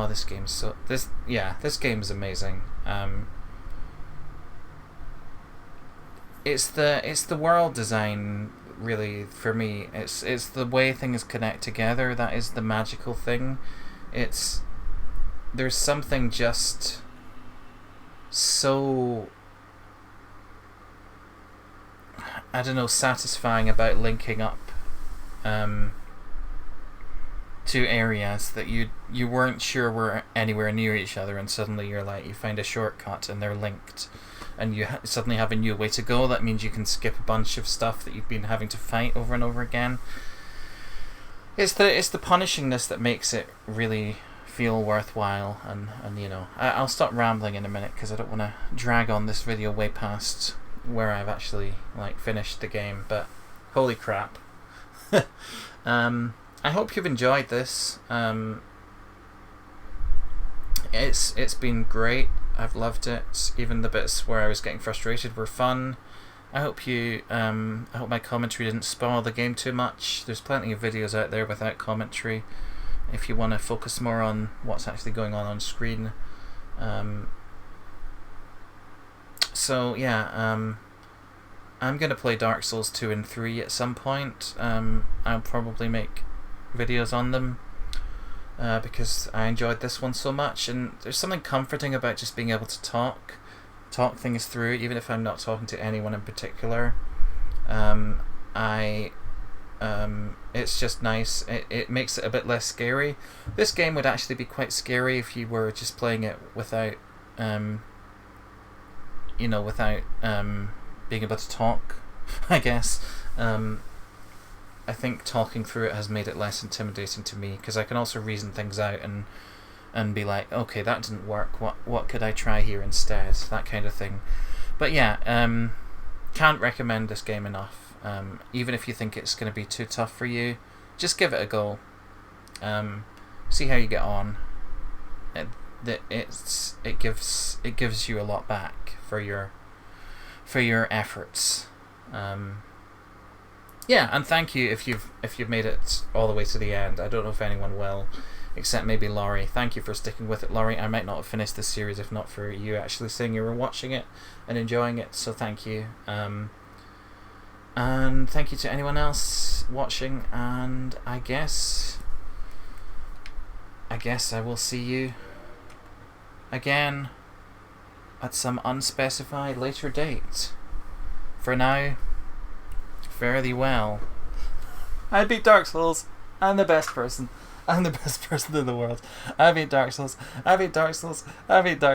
this game's this game's amazing. It's the world design really for me. It's the way things connect together that is the magical thing. There's something just so, I don't know, satisfying about linking up two areas that you weren't sure were anywhere near each other, and suddenly you're like, you find a shortcut and they're linked, and you suddenly have a new way to go. That means you can skip a bunch of stuff that you've been having to fight over and over again. It's the punishingness that makes it really feel worthwhile, and you know, I'll stop rambling in a minute because I don't want to drag on this video way past where I've actually like finished the game. But holy crap. I hope you've enjoyed this. It's been great. I've loved it. Even the bits where I was getting frustrated were fun. I hope my commentary didn't spoil the game too much. There's plenty of videos out there without commentary if you want to focus more on what's actually going on screen. So yeah, I'm going to play Dark Souls 2 and 3 at some point. I'll probably make videos on them because I enjoyed this one so much, and there's something comforting about just being able to talk things through, even if I'm not talking to anyone in particular. It's just nice. It makes it a bit less scary. This game would actually be quite scary if you were just playing it without being able to talk, I guess. I think talking through it has made it less intimidating to me, because I can also reason things out and be like, okay, that didn't work, what could I try here instead, that kind of thing. But yeah, can't recommend this game enough. Even if you think it's going to be too tough for you, just give it a go. See how you get on. It gives you a lot back for your efforts. Yeah, and thank you if you've made it all the way to the end. I don't know if anyone will, except maybe Laurie. Thank you for sticking with it, Laurie. I might not have finished this series if not for you actually saying you were watching it and enjoying it, so thank you. And thank you to anyone else watching, and I guess I will see you again at some unspecified later date. For now, fare thee well. I beat Dark Souls. I'm the best person. I'm the best person in the world. I beat Dark Souls. I beat Dark Souls. I beat Dark